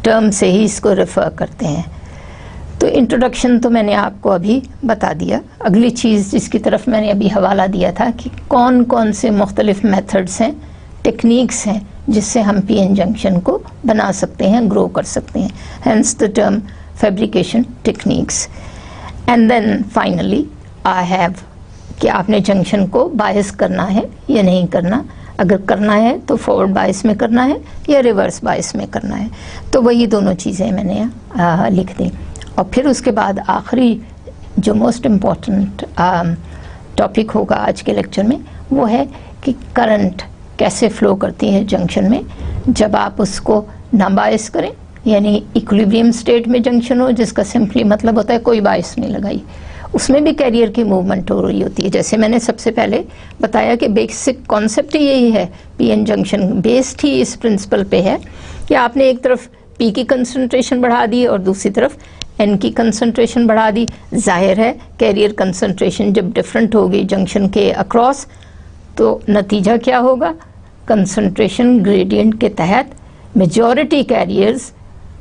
टर्म से ही इसको रेफ़र करते हैं। तो इंट्रोडक्शन तो मैंने आपको अभी बता दिया। अगली चीज़ जिसकी तरफ मैंने अभी हवाला दिया था कि कौन कौन से मुख्तलिफ मेथड्स हैं, टेक्निक्स हैं जिससे हम पीएन जंक्शन को बना सकते हैं, ग्रो कर सकते हैं। Hence the term fabrication techniques. And then finally I have कि आपने जंक्शन को बायस करना है या नहीं करना। अगर करना है तो फॉरवर्ड बायस में करना है या रिवर्स बायस में करना है। तो वही दोनों चीज़ें मैंने लिख दी। और फिर उसके बाद आखिरी जो मोस्ट इम्पॉर्टेंट टॉपिक होगा आज के लेक्चर में वो है कि करंट कैसे फ़्लो करती है जंक्शन में जब आप उसको ना बायस करें, यानी इक्विलिब्रियम स्टेट में जंक्शन हो, जिसका सिंपली मतलब होता है कोई बायस नहीं लगाई, उसमें भी कैरियर की मूवमेंट हो रही होती है। जैसे मैंने सबसे पहले बताया कि बेसिक कॉन्सेप्ट यही है, पीएन जंक्शन बेस्ड ही इस प्रिंसिपल पे है कि आपने एक तरफ पी की कंसंट्रेशन बढ़ा दी और दूसरी तरफ एन की कंसंट्रेशन बढ़ा दी। जाहिर है कैरियर कंसंट्रेशन जब डिफरेंट होगी जंक्शन के अक्रॉस तो नतीजा क्या होगा, कंसंट्रेशन ग्रेडियंट के तहत मेजॉरिटी कैरियर्स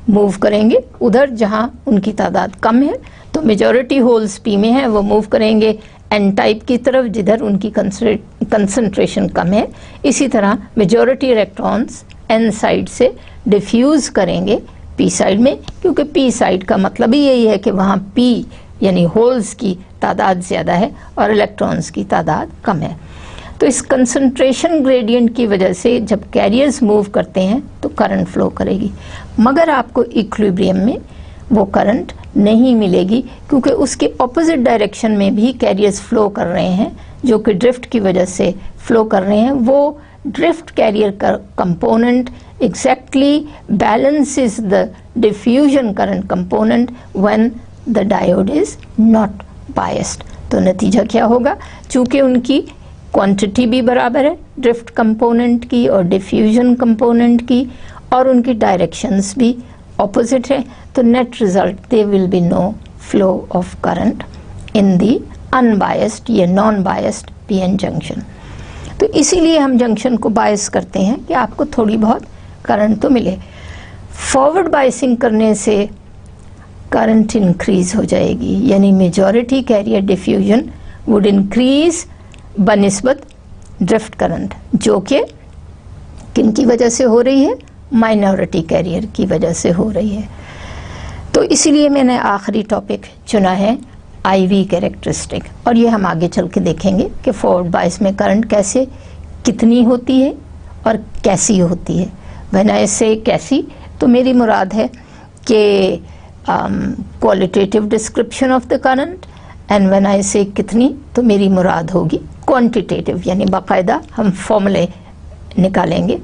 मूव करेंगे उधर जहां उनकी तादाद कम है। तो मेजॉरिटी होल्स पी में है वो मूव करेंगे एन टाइप की तरफ जिधर उनकी कंसंट्रेशन कम है। इसी तरह मेजॉरिटी इलेक्ट्रॉन्स एन साइड से डिफ्यूज़ करेंगे पी साइड में, क्योंकि पी साइड का मतलब ही यही है कि वहाँ पी यानी होल्स की तादाद ज़्यादा है और इलेक्ट्रॉन्स की तादाद कम है। तो इस कंसंट्रेशन ग्रेडियंट की वजह से जब कैरियर्स मूव करते हैं तो करंट फ्लो करेगी, मगर आपको इक्विलिब्रियम में वो करंट नहीं मिलेगी क्योंकि उसके ऑपोजिट डायरेक्शन में भी कैरियर्स फ्लो कर रहे हैं जो कि ड्रिफ्ट की वजह से फ्लो कर रहे हैं। वो ड्रिफ्ट कैरियर का component exactly balances the diffusion current component when the diode is not biased। तो नतीजा क्या होगा, चूंकि उनकी क्वांटिटी भी बराबर है ड्रिफ्ट कंपोनेंट की और डिफ्यूजन कंपोनेंट की और उनकी डायरेक्शंस भी ऑपोजिट है, तो net result they will be no flow of current in the unbiased या नॉन बायस्ड पीएन जंक्शन। तो इसीलिए हम जंक्शन को बायस करते हैं कि आपको थोड़ी बहुत करंट तो मिले। फॉरवर्ड बायसिंग करने से करंट इंक्रीज हो जाएगी, यानी majority carrier diffusion would increase बनिस्बत ड्रिफ्ट करंट, जो कि किन की वजह से हो रही है? माइनॉरिटी कैरियर की वजह से हो रही है। तो इसीलिए मैंने आखिरी टॉपिक चुना है IV कैरेक्टरिस्टिक, और ये हम आगे चल के देखेंगे कि फॉरवर्ड बायस में करंट कैसे, कितनी होती है और कैसी होती है। व्हेन आई से कैसी, तो मेरी मुराद है कि qualitative description of the current, and when I से कितनी, तो मेरी मुराद होगी क्वांटिटेटिव, यानी बाकायदा हम फॉर्मूले निकालेंगे,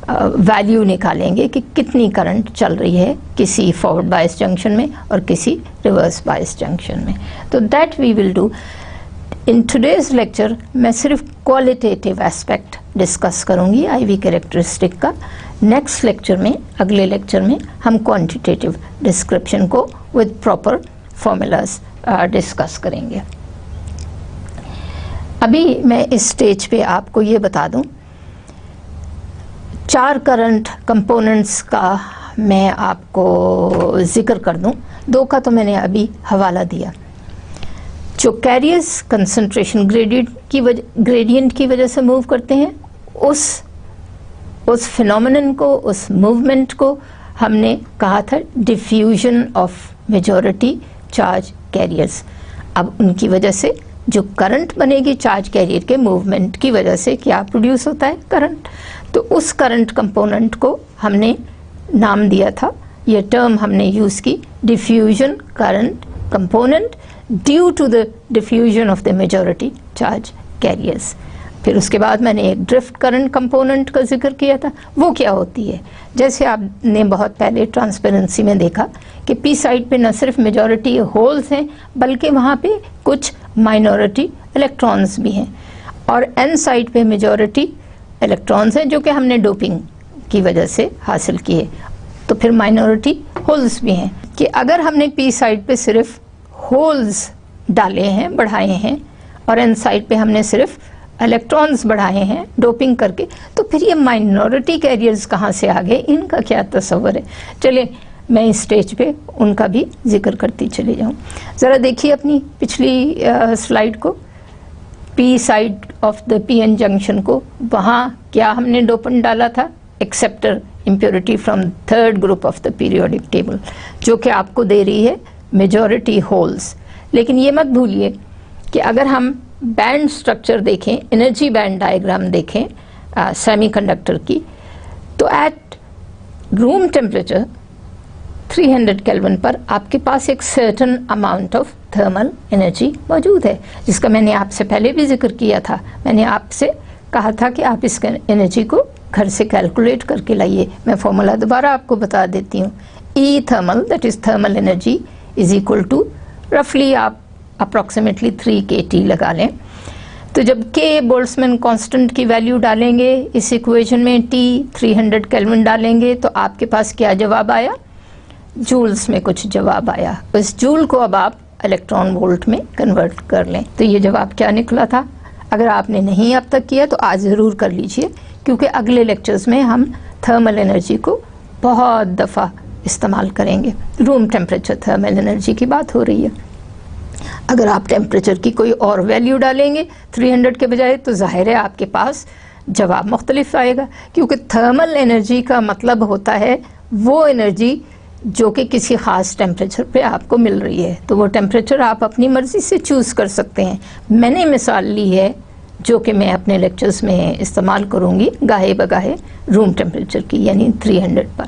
वैल्यू निकालेंगे कि कितनी करंट चल रही है किसी फॉरवर्ड बायस जंक्शन में और किसी रिवर्स बायस जंक्शन में। तो that we will do in today's lecture. मैं सिर्फ क्वालिटेटिव एस्पेक्ट डिस्कस करूंगी IV कैरेक्टरिस्टिक का। नेक्स्ट लेक्चर में, अगले लेक्चर में, हम क्वांटिटेटिव डिस्क्रिप्शन को विद प्रॉपर फॉर्मूलाज डिस्कस करेंगे। अभी मैं इस स्टेज पे आपको ये बता दूं, 4 करंट कंपोनेंट्स का मैं आपको जिक्र कर दूं। 2 का तो मैंने अभी हवाला दिया। जो कैरियर्स कंसंट्रेशन ग्रेडियंट की वजह से मूव करते हैं, उस फिनोमेनन को, उस मूवमेंट को हमने कहा था diffusion of majority charge carriers. अब उनकी वजह से जो करंट बनेगी चार्ज कैरियर के मूवमेंट की वजह से क्या प्रोड्यूस होता है? करंट। तो उस करंट कंपोनेंट को हमने नाम दिया था, ये टर्म हमने यूज़ की, diffusion current component due to the diffusion of the majority charge carriers. फिर उसके बाद मैंने एक ड्रिफ्ट करंट कंपोनेंट का जिक्र किया था। वो क्या होती है? जैसे आपने बहुत पहले ट्रांसपेरेंसी में देखा कि पी साइड पे न सिर्फ मेजॉरिटी होल्स हैं, बल्कि वहाँ पे कुछ माइनॉरिटी इलेक्ट्रॉन्स भी हैं, और एन साइड पे मेजॉरिटी इलेक्ट्रॉन्स हैं जो कि हमने डोपिंग की वजह से हासिल किए। तो फिर माइनॉरिटी होल्स भी हैं कि अगर हमने पी साइड पे सिर्फ होल्स डाले हैं, बढ़ाए हैं, और एन साइड पे हमने सिर्फ इलेक्ट्रॉन्स बढ़ाए हैं डोपिंग करके, तो फिर ये माइनॉरिटी कैरियर्स कहाँ से आ गए? इनका क्या तस्वर है? चलिए मैं इस स्टेज पे उनका भी जिक्र करती चली जाऊँ। ज़रा देखिए अपनी पिछली स्लाइड को, P side of the PN junction को, वहाँ क्या हमने डोपेंट डाला था? Acceptor impurity from 3rd group of the periodic table, जो कि आपको दे रही है मेजॉरिटी होल्स। लेकिन ये मत भूलिए कि अगर हम बैंड स्ट्रक्चर देखें, एनर्जी बैंड डायग्राम देखें सेमीकंडक्टर की, तो एट रूम टेम्परेचर 300 केल्विन पर आपके पास एक certain amount of thermal energy मौजूद है, जिसका मैंने आपसे पहले भी जिक्र किया था। मैंने आपसे कहा था कि आप इस एनर्जी को घर से कैलकुलेट करके लाइए। मैं फॉर्मूला दोबारा आपको बता देती हूँ। E thermal, that is thermal energy, is equal to रफली आप अप्रॉक्सीमेटली 3 kT लगा लें। तो जब K बोल्ट्जमैन कांस्टेंट की वैल्यू डालेंगे इस इक्वेशन में, T 300 केल्विन डालेंगे, तो आपके पास क्या जवाब आया? जूल्स में कुछ जवाब आया। उस जूल को अब आप इलेक्ट्रॉन वोल्ट में कन्वर्ट कर लें। तो ये जवाब क्या निकला था? अगर आपने नहीं अब तक किया तो आज ज़रूर कर लीजिए, क्योंकि अगले लेक्चर्स में हम थर्मल एनर्जी को बहुत दफ़ा इस्तेमाल करेंगे। रूम टेम्परेचर थर्मल एनर्जी की बात हो रही है। अगर आप टेम्परेचर की कोई और वैल्यू डालेंगे 300 के बजाय, तो जाहिर है आपके पास जवाब मुख्तलिफ आएगा, क्योंकि थर्मल एनर्जी का मतलब होता है वो एनर्जी जो कि किसी ख़ास टेम्परेचर पे आपको मिल रही है। तो वो टेम्परेचर आप अपनी मर्ज़ी से चूज़ कर सकते हैं। मैंने मिसाल ली है जो कि मैं अपने लेक्चर्स में इस्तेमाल करूँगी गाहे बगाहे रूम टेम्परेचर की, यानी 300 पर।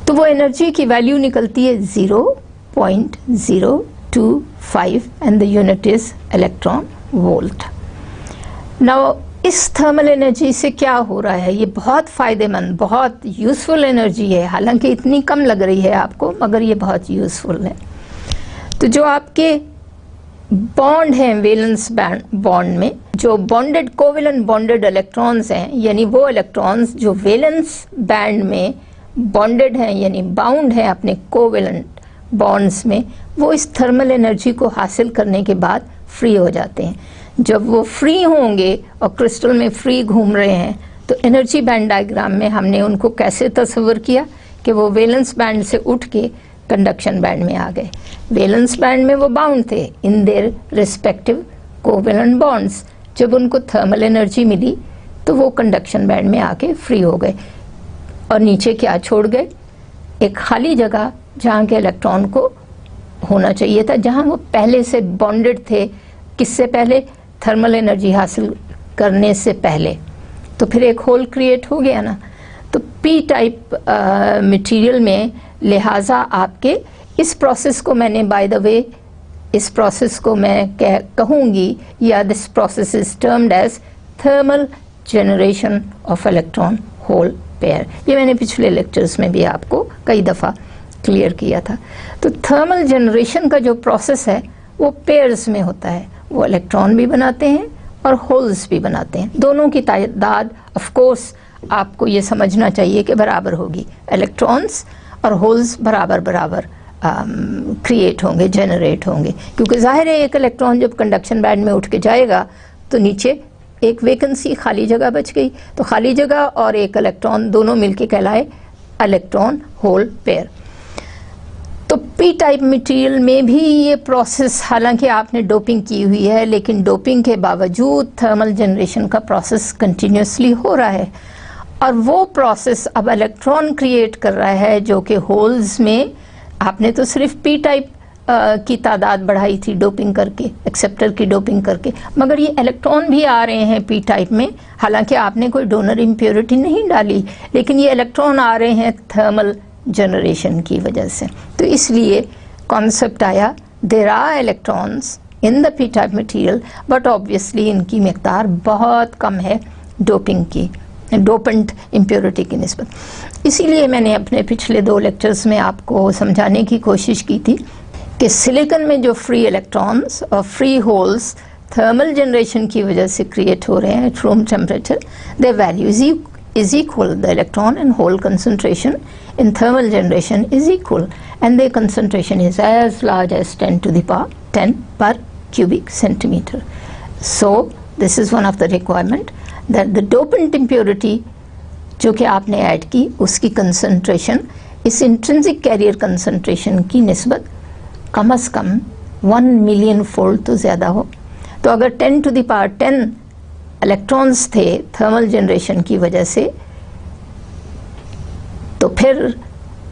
तो वो एनर्जी की वैल्यू निकलती है 0.025 and the unit is electron volt. Now इस थर्मल एनर्जी से क्या हो रहा है? ये बहुत फ़ायदेमंद, बहुत यूज़फुल एनर्जी है। हालांकि इतनी कम लग रही है आपको, मगर ये बहुत यूज़फुल है। तो जो आपके बॉन्ड हैं वैलेंस बॉन्ड में, जो बॉन्डेड कोवेलेंट बॉन्डेड इलेक्ट्रॉन्स हैं, यानी वो इलेक्ट्रॉन्स जो वैलेंस बैंड में बॉन्डेड हैं, यानी बाउंड हैं अपने कोवेलेंट बॉन्ड्स में, वो इस थर्मल एनर्जी को हासिल करने के बाद फ्री हो जाते हैं। जब वो फ्री होंगे और क्रिस्टल में फ्री घूम रहे हैं, तो एनर्जी बैंड डायग्राम में हमने उनको कैसे तस्वर किया कि वो वैलेंस बैंड से उठ के कंडक्शन बैंड में आ गए। वैलेंस बैंड में वो बाउंड थे in their respective covalent bonds. जब उनको थर्मल एनर्जी मिली तो वो कंडक्शन बैंड में आके फ्री हो गए और नीचे क्या छोड़ गए, एक खाली जगह जहाँ के इलेक्ट्रॉन को होना चाहिए था, जहाँ वो पहले से बॉन्डेड थे, किससे पहले, थर्मल एनर्जी हासिल करने से पहले। तो फिर एक होल क्रिएट हो गया ना। तो पी टाइप मटेरियल में लिहाजा आपके इस प्रोसेस को मैंने बाय द वे, इस प्रोसेस को मैं कहूँगी, या this process is termed as thermal generation of electron hole pair. ये मैंने पिछले लेक्चर्स में भी आपको कई दफ़ा क्लियर किया था। तो थर्मल जनरेशन का जो प्रोसेस है वो पेयर्स में होता है, वो इलेक्ट्रॉन भी बनाते हैं और होल्स भी बनाते हैं। दोनों की तादाद ऑफ कोर्स आपको ये समझना चाहिए कि बराबर होगी, इलेक्ट्रॉन्स और होल्स बराबर बराबर क्रिएट होंगे, जनरेट होंगे, क्योंकि जाहिर है एक इलेक्ट्रॉन जब कंडक्शन बैंड में उठ के जाएगा तो नीचे एक वैकेंसी, खाली जगह बच गई। तो खाली जगह और एक इलेक्ट्रॉन दोनों मिलके कहलाए इलेक्ट्रॉन होल पेयर। तो पी टाइप मटेरियल में भी ये प्रोसेस, हालांकि आपने डोपिंग की हुई है, लेकिन डोपिंग के बावजूद थर्मल जनरेशन का प्रोसेस कंटिन्यूसली हो रहा है और वो प्रोसेस अब इलेक्ट्रॉन क्रिएट कर रहा है जो कि होल्स में, आपने तो सिर्फ पी टाइप की तादाद बढ़ाई थी डोपिंग करके, एक्सेप्टर की डोपिंग करके, मगर ये इलेक्ट्रॉन भी आ रहे हैं पी टाइप में। हालांकि आपने कोई डोनर इम्प्योरिटी नहीं डाली, लेकिन ये इलेक्ट्रॉन आ रहे हैं थर्मल जनरेशन की वजह से। तो इसलिए कॉन्सेप्ट आया, there are electrons in the P type material, but obviously इनकी मिकदार बहुत कम है डोपिंग की, डोपेंट इम्प्योरिटी की निस्बत। इसीलिए मैंने अपने पिछले 2 लेक्चर्स में आपको समझाने की कोशिश की थी कि सिलिकॉन में जो फ्री इलेक्ट्रॉन्स और फ्री होल्स थर्मल जनरेशन की वजह से क्रिएट हो रहे हैं eight room temperature, their value is equal. The electron and hole concentration in thermal generation is equal, and their concentration is as large as 10 to the power 10 per cubic centimeter. So this is one of the requirement that the dopant impurity जो कि आपने add की, उसकी concentration इस intrinsic carrier concentration की निस्बत कम से कम 1 million fold तो ज़्यादा हो। तो अगर 10 to the power 10 इलेक्ट्रॉन्स थे थर्मल जनरेशन की वजह से, तो फिर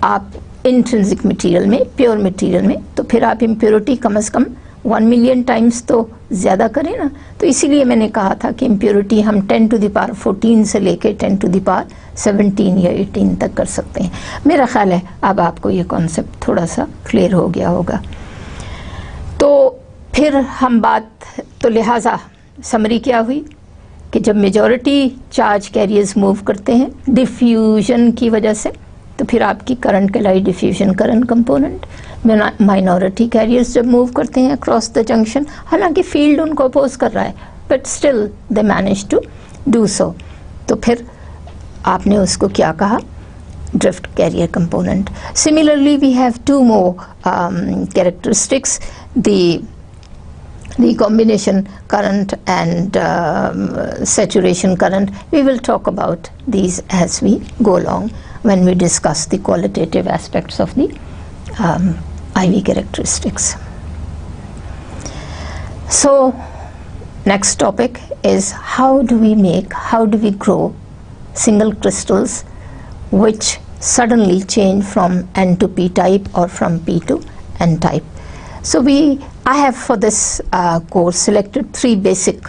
आप इंट्रिंसिक मटेरियल में, प्योर मटेरियल में, तो फिर आप इम्प्योरिटी कम से कम 1 मिलियन टाइम्स तो ज़्यादा करें ना। तो इसीलिए मैंने कहा था कि इम्प्योरिटी हम 10 to the power 14 से लेके 10 to the power 17 या 18 तक कर सकते हैं। मेरा ख्याल है अब आपको ये कॉन्सेप्ट थोड़ा सा क्लियर हो गया होगा। तो फिर हम बात, तो लिहाजा समरी क्या हुई कि जब मेजॉरिटी चार्ज कैरियर्स मूव करते हैं डिफ्यूजन की वजह से, तो फिर आपकी करंट कहलाई diffusion current component. Minority carriers जब मूव करते हैं अक्रॉस द जंक्शन, हालांकि फील्ड उनको अपोज कर रहा है, but still they manage to do so, तो फिर आपने उसको क्या कहा, drift carrier component. Similarly we have 2 more characteristics, the combination current and saturation current. We will talk about these as we go along when we discuss the qualitative aspects of the IV characteristics. So next topic is how do we grow single crystals which suddenly change from N to P type or from P to N type. So I have for this course selected 3 basic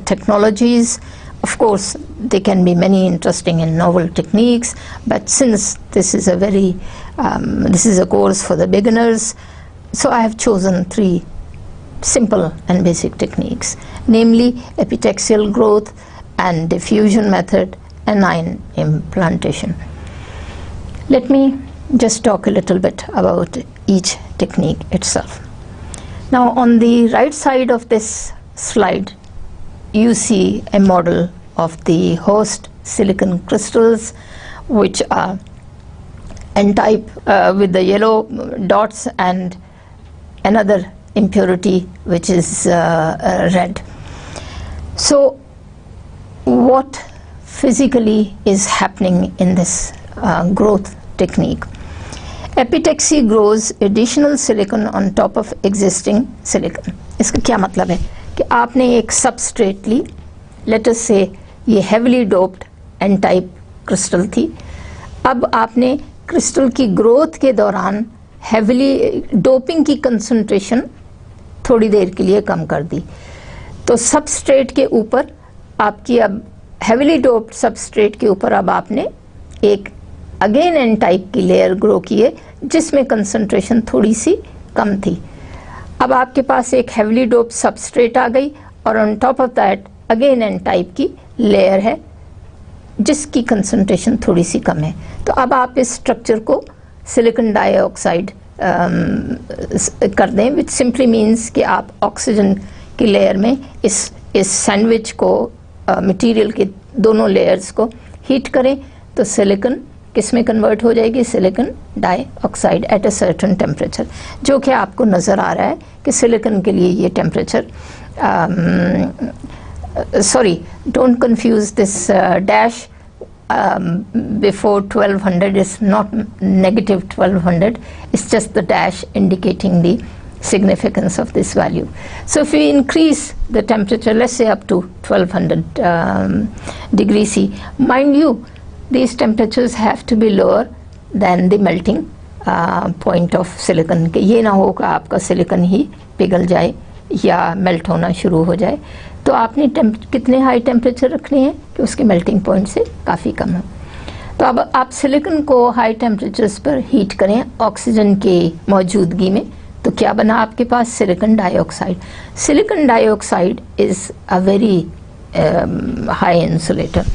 technologies. Of course, they can be many interesting and novel techniques, but since this is this is a course for the beginners, so I have chosen 3 simple and basic techniques, namely epitaxial growth and diffusion method and ion implantation. Let me just talk a little bit about each technique itself. Now on the right side of this slide you see a model of the host silicon crystals, which are N-type with the yellow dots and another impurity which is red. So what physically is happening in this growth technique? Epitaxy grows additional silicon on top of existing silicon. इसका क्या मतलब है कि आपने एक substrate ली, let us say ये heavily doped N type crystal थी। अब आपने क्रिस्टल की ग्रोथ के दौरान हेविली डोपिंग की कंसंट्रेशन थोड़ी देर के लिए कम कर दी, तो सबस्ट्रेट के ऊपर आपकी अब हेविली डोप्ड सबस्ट्रेट के ऊपर अब आपने एक अगेन एन टाइप की लेयर ग्रो की है जिसमें कंसंट्रेशन थोड़ी सी कम थी। अब आपके पास एक हेविली डोप्ड सबस्ट्रेट आ गई और on top of that again N type की लेयर है जिसकी कंसंट्रेशन थोड़ी सी कम है। तो अब आप इस स्ट्रक्चर को सिलिकॉन डाइऑक्साइड कर दें, विच सिंपली मीन्स कि आप ऑक्सीजन की लेयर में इस सैंडविच को मटेरियल के दोनों लेयर्स को हीट करें तो सिलिकॉन किस में कन्वर्ट हो जाएगी, silicon dioxide at a certain temperature, जो कि आपको नज़र आ रहा है कि सिलिकॉन के लिए ये temperature, sorry, don't confuse this dash before 1200 is not negative 1200, it's just the dash indicating the significance of this value. So if we increase the temperature, let's say up to 1200 degrees C, mind you, these temperatures have to be lower than the melting point of silicon, कि ये ना हो कि आपका silicon ही पिघल जाए या melt होना शुरू हो जाए। तो आपने कितने हाई टेम्परेचर रखने हैं कि उसके मेल्टिंग पॉइंट से काफ़ी कम हो। तो अब आप सिलिकॉन को हाई टेम्परेचर्स पर हीट करें ऑक्सीजन के मौजूदगी में, तो क्या बना आपके पास, silicon dioxide. Silicon dioxide is a very high insulator.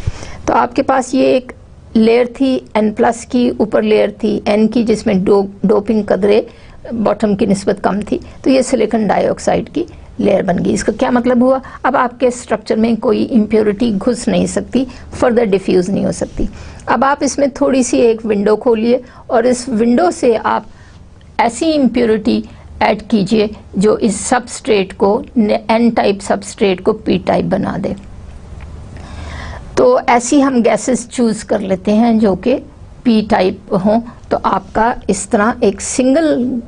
तो आपके पास ये एक लेयर थी N प्लस की, ऊपर लेयर थी N की जिसमें डोपिंग कदरे बॉटम की निस्बत कम थी, तो ये सिलिकॉन डाइऑक्साइड की लेयर बन गई। इसका क्या मतलब हुआ, अब आपके स्ट्रक्चर में कोई इम्प्योरिटी घुस नहीं सकती, फर्दर डिफ्यूज़ नहीं हो सकती। अब आप इसमें थोड़ी सी एक विंडो खोलिए और इस विंडो से आप ऐसी इम्प्योरिटी ऐड कीजिए जो इस सबस्ट्रेट को, N टाइप सबस्ट्रेट को P टाइप बना दे। तो ऐसी हम गैसेस चूज़ कर लेते हैं जो कि P टाइप हों, तो आपका इस तरह एक सिंगल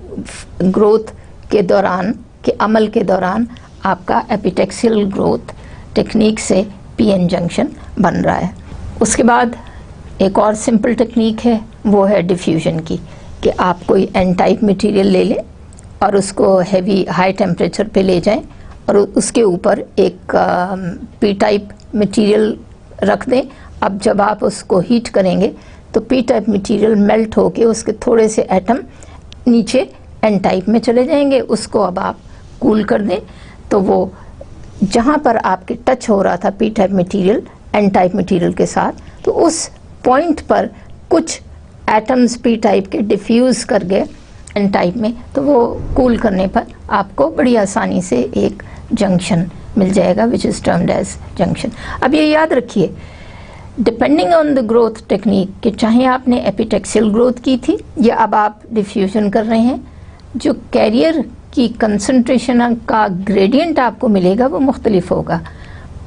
ग्रोथ के दौरान के अमल के दौरान आपका एपिटेक्सियल ग्रोथ टेक्निक से PN जंक्शन बन रहा है। उसके बाद एक और सिंपल टेक्निक है, वो है डिफ्यूजन की, कि आप कोई N टाइप मटेरियल ले लें और उसको हैवी हाई टेम्परेचर पे ले जाएं और उसके ऊपर एक P टाइप मटेरियल रख दें। अब जब आप उसको हीट करेंगे तो P टाइप मटेरियल मेल्ट होके उसके थोड़े से एटम नीचे N टाइप में चले जाएंगे। उसको अब आप कूल कर दें तो वो जहाँ पर आपके टच हो रहा था P type material N type material के साथ, तो उस पॉइंट पर कुछ एटम्स P टाइप के डिफ्यूज़ कर गए N टाइप में, तो वो कूल करने पर आपको बड़ी आसानी से एक जंक्शन मिल जाएगा which is termed as junction. अब ये याद रखिए, depending on the growth technique, कि चाहे आपने एपिटेक्सियल ग्रोथ की थी या अब आप डिफ्यूजन कर रहे हैं, जो कैरियर की कंसंट्रेशन का ग्रेडियंट आपको मिलेगा वो मुख्तलिफ होगा।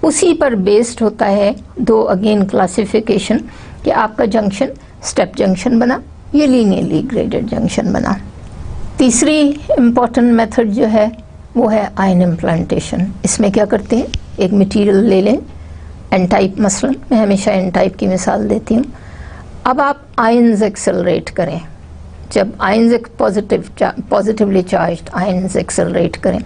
उसी पर बेस्ड होता है दो अगेन क्लासिफिकेशन, कि आपका जंक्शन स्टेप जंक्शन बना या लीनियरली ग्रेडेड जंक्शन बना। तीसरी इम्पॉर्टेंट मेथड जो है वो है आयन इम्प्लांटेशन। इसमें क्या करते हैं, एक मटेरियल ले लें N टाइप, मसलन मैं हमेशा N टाइप की मिसाल देती हूँ। अब आप आयन्स एक्सेलरेट करें, जब ions positively charged ions accelerate करें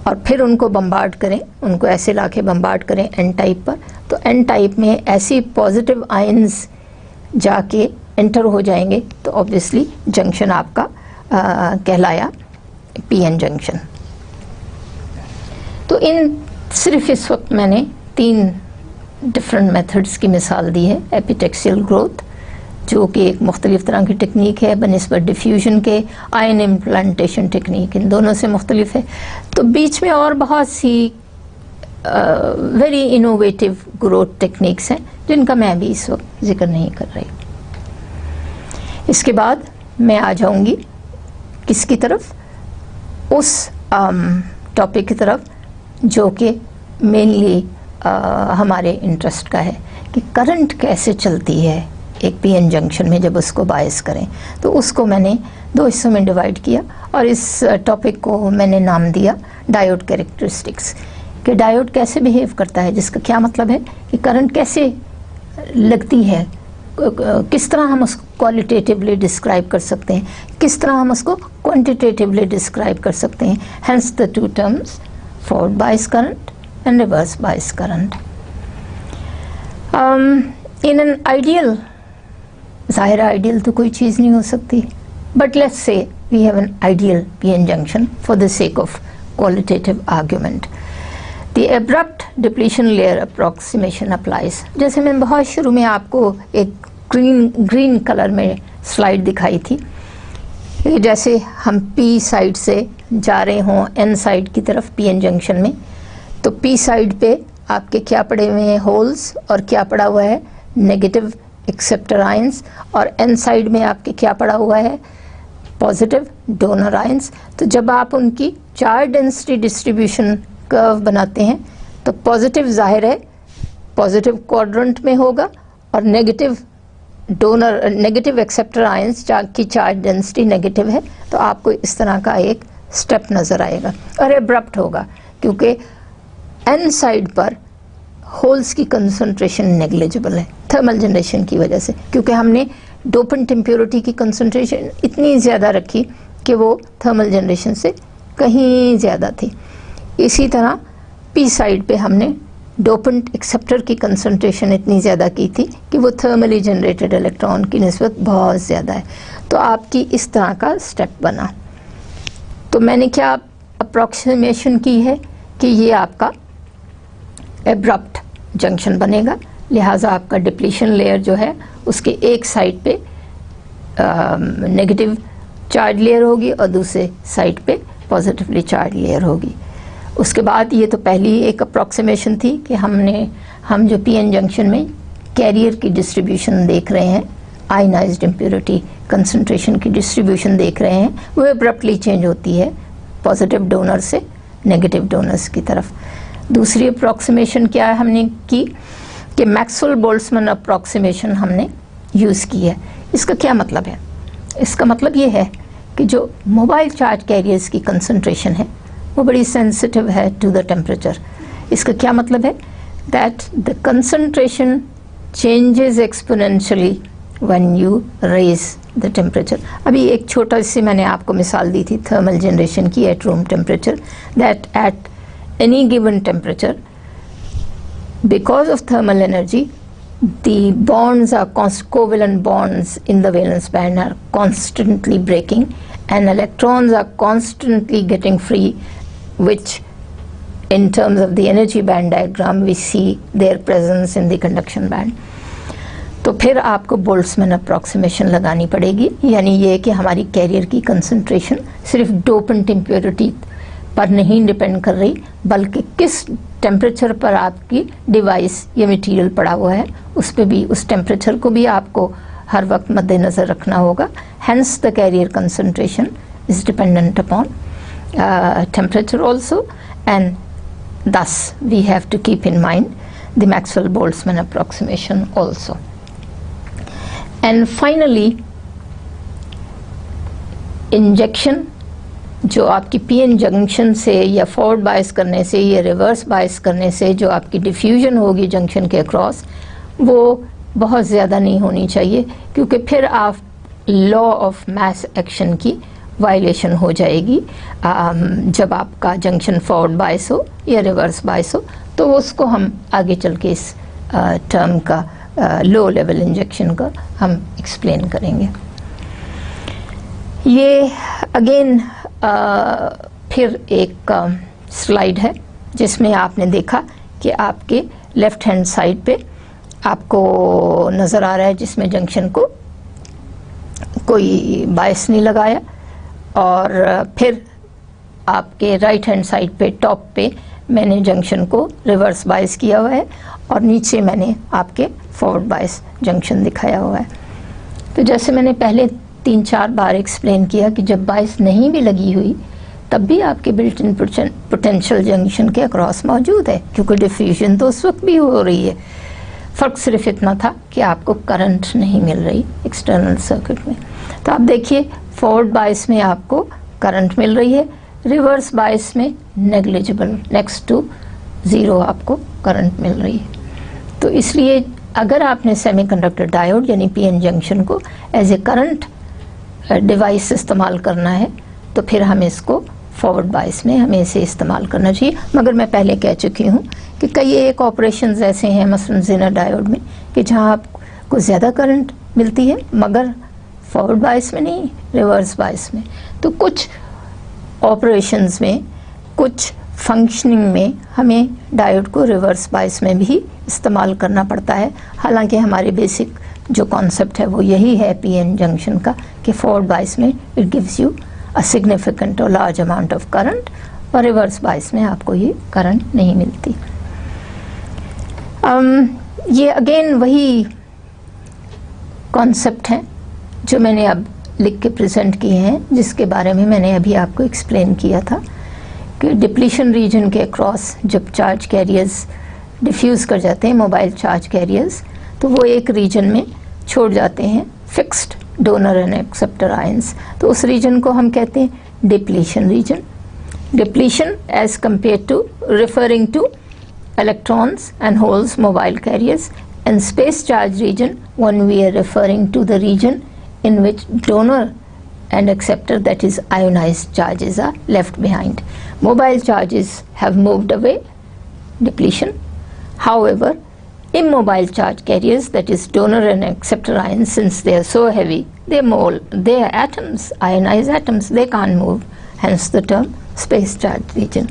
और फिर उनको बम्बार्ड करें, उनको ऐसे लाके बम्बार्ड करें N टाइप पर, तो N टाइप में ऐसी पॉजिटिव आयन्स जाके एंटर हो जाएंगे, तो ऑब्वियसली जंक्शन आपका कहलाया PN जंक्शन। तो इन सिर्फ इस वक्त मैंने 3 डिफरेंट मेथड्स की मिसाल दी है। एपिटेक्सियल ग्रोथ जो कि एक मुख्तलिफ तरह की टेक्निक है बनिस्बत डिफ्यूजन के, आयन इम्प्लांटेशन टेक्निक इन दोनों से मुख्तलिफ है। तो बीच में और बहुत सी वेरी इनोवेटिव ग्रोथ टेक्निक्स हैं जिनका मैं भी इस वक्त जिक्र नहीं कर रही। इसके बाद मैं आ जाऊंगी किसकी तरफ, उस टॉपिक की तरफ जो कि मेनली हमारे इंटरेस्ट का है, कि करंट कैसे चलती है एक PN जंक्शन में जब उसको बायस करें। तो उसको मैंने 2 हिस्सों में डिवाइड किया और इस टॉपिक को मैंने नाम दिया डायोड कैरेक्टरिस्टिक्स। कि डायोड कैसे बिहेव करता है, जिसका क्या मतलब है कि करंट कैसे लगती है, किस तरह हम उसको क्वालिटेटिवली डिस्क्राइब कर सकते हैं, किस तरह हम उसको क्वांटिटेटिवली डिस्क्राइब कर सकते हैं. Hence the two terms forward bias current and reverse bias current. In an ideal, ज़ाहिर आइडियल तो कोई चीज़ नहीं हो सकती, but let's say we have an ideal PN junction for the sake of qualitative argument. The abrupt depletion layer approximation applies. जैसे मैंने बहुत शुरू में आपको एक ग्रीन कलर में स्लाइड दिखाई थी, जैसे हम पी साइड से जा रहे हों एन साइड की तरफ पीएन जंक्शन में, तो पी साइड पे आपके क्या पड़े हुए हैं, होल्स, और क्या पड़ा हुआ है, नेगेटिव एक्सेप्टर आयंस, और एन साइड में आपके क्या पड़ा हुआ है, पॉजिटिव डोनर आयंस. तो जब आप उनकी चार्ज डेंसिटी डिस्ट्रीब्यूशन कर्व बनाते हैं तो पॉजिटिव ज़ाहिर है पॉजिटिव क्वाड्रेंट में होगा, और नेगेटिव एक्सेप्टर आयंस की चार्ज डेंसिटी नेगेटिव है, तो आपको इस तरह का एक स्टेप नज़र आएगा. और एब्रप्ट होगा क्योंकि एन साइड पर होल्स की कंसंट्रेशन नेग्लिजिबल है थर्मल जनरेशन की वजह से, क्योंकि हमने डोपेंट इम्प्योरिटी की कंसंट्रेशन इतनी ज़्यादा रखी कि वो थर्मल जनरेशन से कहीं ज़्यादा थी. इसी तरह पी साइड पे हमने डोपेंट एक्सेप्टर की कंसंट्रेशन इतनी ज़्यादा की थी कि वो थर्मली जनरेटेड इलेक्ट्रॉन की निस्बत बहुत ज़्यादा है. तो आपकी इस तरह का स्टेप बना. तो मैंने क्या अप्रॉक्सीमेशन की है कि ये आपका एब्रप्ट जंक्शन बनेगा, लिहाजा आपका डिप्लीशन लेयर जो है उसके एक साइड पे नेगेटिव चार्ज लेयर होगी और दूसरे साइड पे पॉजिटिवली चार्ज लेयर होगी. उसके बाद ये तो पहली एक अप्रॉक्सीमेशन थी कि हम जो पीएन जंक्शन में कैरियर की डिस्ट्रीब्यूशन देख रहे हैं, आयनाइज्ड इम्प्योरिटी कंसंट्रेशन की डिस्ट्रीब्यूशन देख रहे हैं, वो एब्रप्टली चेंज होती है पॉजिटिव डोनर से नेगेटिव डोनर्स की तरफ. दूसरी अप्रॉक्सीमेशन क्या है हमने की कि मैक्सवेल बोल्ट्जमैन अप्रॉक्सीमेशन हमने यूज़ की है. इसका क्या मतलब है? इसका मतलब ये है कि जो मोबाइल चार्ज कैरियर्स की कंसंट्रेशन है वो बड़ी सेंसिटिव है टू द टेम्परेचर. इसका क्या मतलब है? That the concentration changes exponentially when you raise the temperature. अभी एक छोटा सी मैंने आपको मिसाल दी थी थर्मल जनरेशन की at room temperature, that at any given temperature, because of thermal energy, the bonds are covalent bonds in the valence band are constantly breaking and electrons are constantly getting free, which in terms of the energy band diagram we see their presence in the conduction band. तो फिर आपको Boltzmann approximation लगानी पड़ेगी, यानी ये कि हमारी career की कंसंट्रेशन सिर्फ डोपेंट इम्प्योरिटी पर नहीं डिपेंड कर रही, बल्कि किस टेम्परेचर पर आपकी डिवाइस या मटेरियल पड़ा हुआ है उस पे भी, उस टेम्परेचर को भी आपको हर वक्त मद्देनज़र रखना होगा. Hence the carrier concentration is dependent upon temperature also, and thus we have to keep in mind the Maxwell-Boltzmann approximation also. And finally, injection जो आपकी पीएन जंक्शन से या फॉरवर्ड बायस करने से या रिवर्स बायस करने से जो आपकी डिफ्यूजन होगी जंक्शन के अक्रॉस, वो बहुत ज़्यादा नहीं होनी चाहिए, क्योंकि फिर आप लॉ ऑफ मास एक्शन की वायलेशन हो जाएगी जब आपका जंक्शन फॉरवर्ड बायस हो या रिवर्स बायस हो. तो उसको हम आगे चल के इस टर्म का लो लेवल इंजेक्शन का हम एक्सप्लेन करेंगे. ये अगेन फिर एक स्लाइड है जिसमें आपने देखा कि आपके लेफ़्ट हैंड साइड पे आपको नज़र आ रहा है जिसमें जंक्शन को कोई बायस नहीं लगाया, और फिर आपके राइट हैंड साइड पे टॉप पे मैंने जंक्शन को रिवर्स बायस किया हुआ है और नीचे मैंने आपके फॉरवर्ड बायस जंक्शन दिखाया हुआ है. तो जैसे मैंने पहले 3-4 बार एक्सप्लेन किया कि जब बायस नहीं भी लगी हुई तब भी आपके बिल्ट इन पोटेंशियल जंक्शन के अक्रॉस मौजूद है, क्योंकि डिफ्यूजन तो उस वक्त भी हो रही है. फ़र्क सिर्फ इतना था कि आपको करंट नहीं मिल रही एक्सटर्नल सर्किट में. तो आप देखिए फॉरवर्ड बायस में आपको करंट मिल रही है, रिवर्स बायस में नेग्लिजिबल नेक्स्ट टू ज़ीरो आपको करंट मिल रही है। तो इसलिए अगर आपने सेमीकंडक्टर डायोड यानी पीएन जंक्शन को एज ए करंट डिवाइस इस्तेमाल करना है तो फिर हमें इसको फॉरवर्ड बायस में हमें इसे इस्तेमाल करना चाहिए। मगर मैं पहले कह चुकी हूँ कि कई एक ऑपरेशंस ऐसे हैं मसलन ज़ेनर डायोड में कि जहाँ आपको ज़्यादा करंट मिलती है मगर फॉरवर्ड बायस में नहीं, रिवर्स बायस में। तो कुछ ऑपरेशंस में, कुछ फंक्शनिंग में हमें डायोड को रिवर्स बायस में भी इस्तेमाल करना पड़ता है। हालांकि हमारे बेसिक जो कॉन्सेप्ट है वो यही है पीएन जंक्शन का कि फॉरवर्ड बायस में it gives you a significant और लार्ज अमाउंट ऑफ करंट और रिवर्स बायस में आपको ये करंट नहीं मिलती। ये अगेन वही कॉन्सेप्ट हैं जो मैंने अब लिख के प्रेजेंट किए हैं, जिसके बारे में मैंने अभी आपको एक्सप्लेन किया था कि डिप्लीशन रीजन के अक्रॉस जब चार्ज कैरियर्स डिफ्यूज़ कर जाते हैं, मोबाइल चार्ज कैरियर्स, तो वो एक रीजन में छोड़ जाते हैं fixed donor and acceptor ions. तो उस रीजन को हम कहते हैं depletion region. Depletion as compare to referring to electrons and holes mobile carriers, and space charge region when we are referring to the region in which donor and acceptor, that is ionized charges, are left behind. Mobile charges have moved away, depletion. However, immobile charge carriers, that is donor and acceptor ions, since they are so heavy, they are atoms, ionized atoms, they can't move, hence the term space charge region.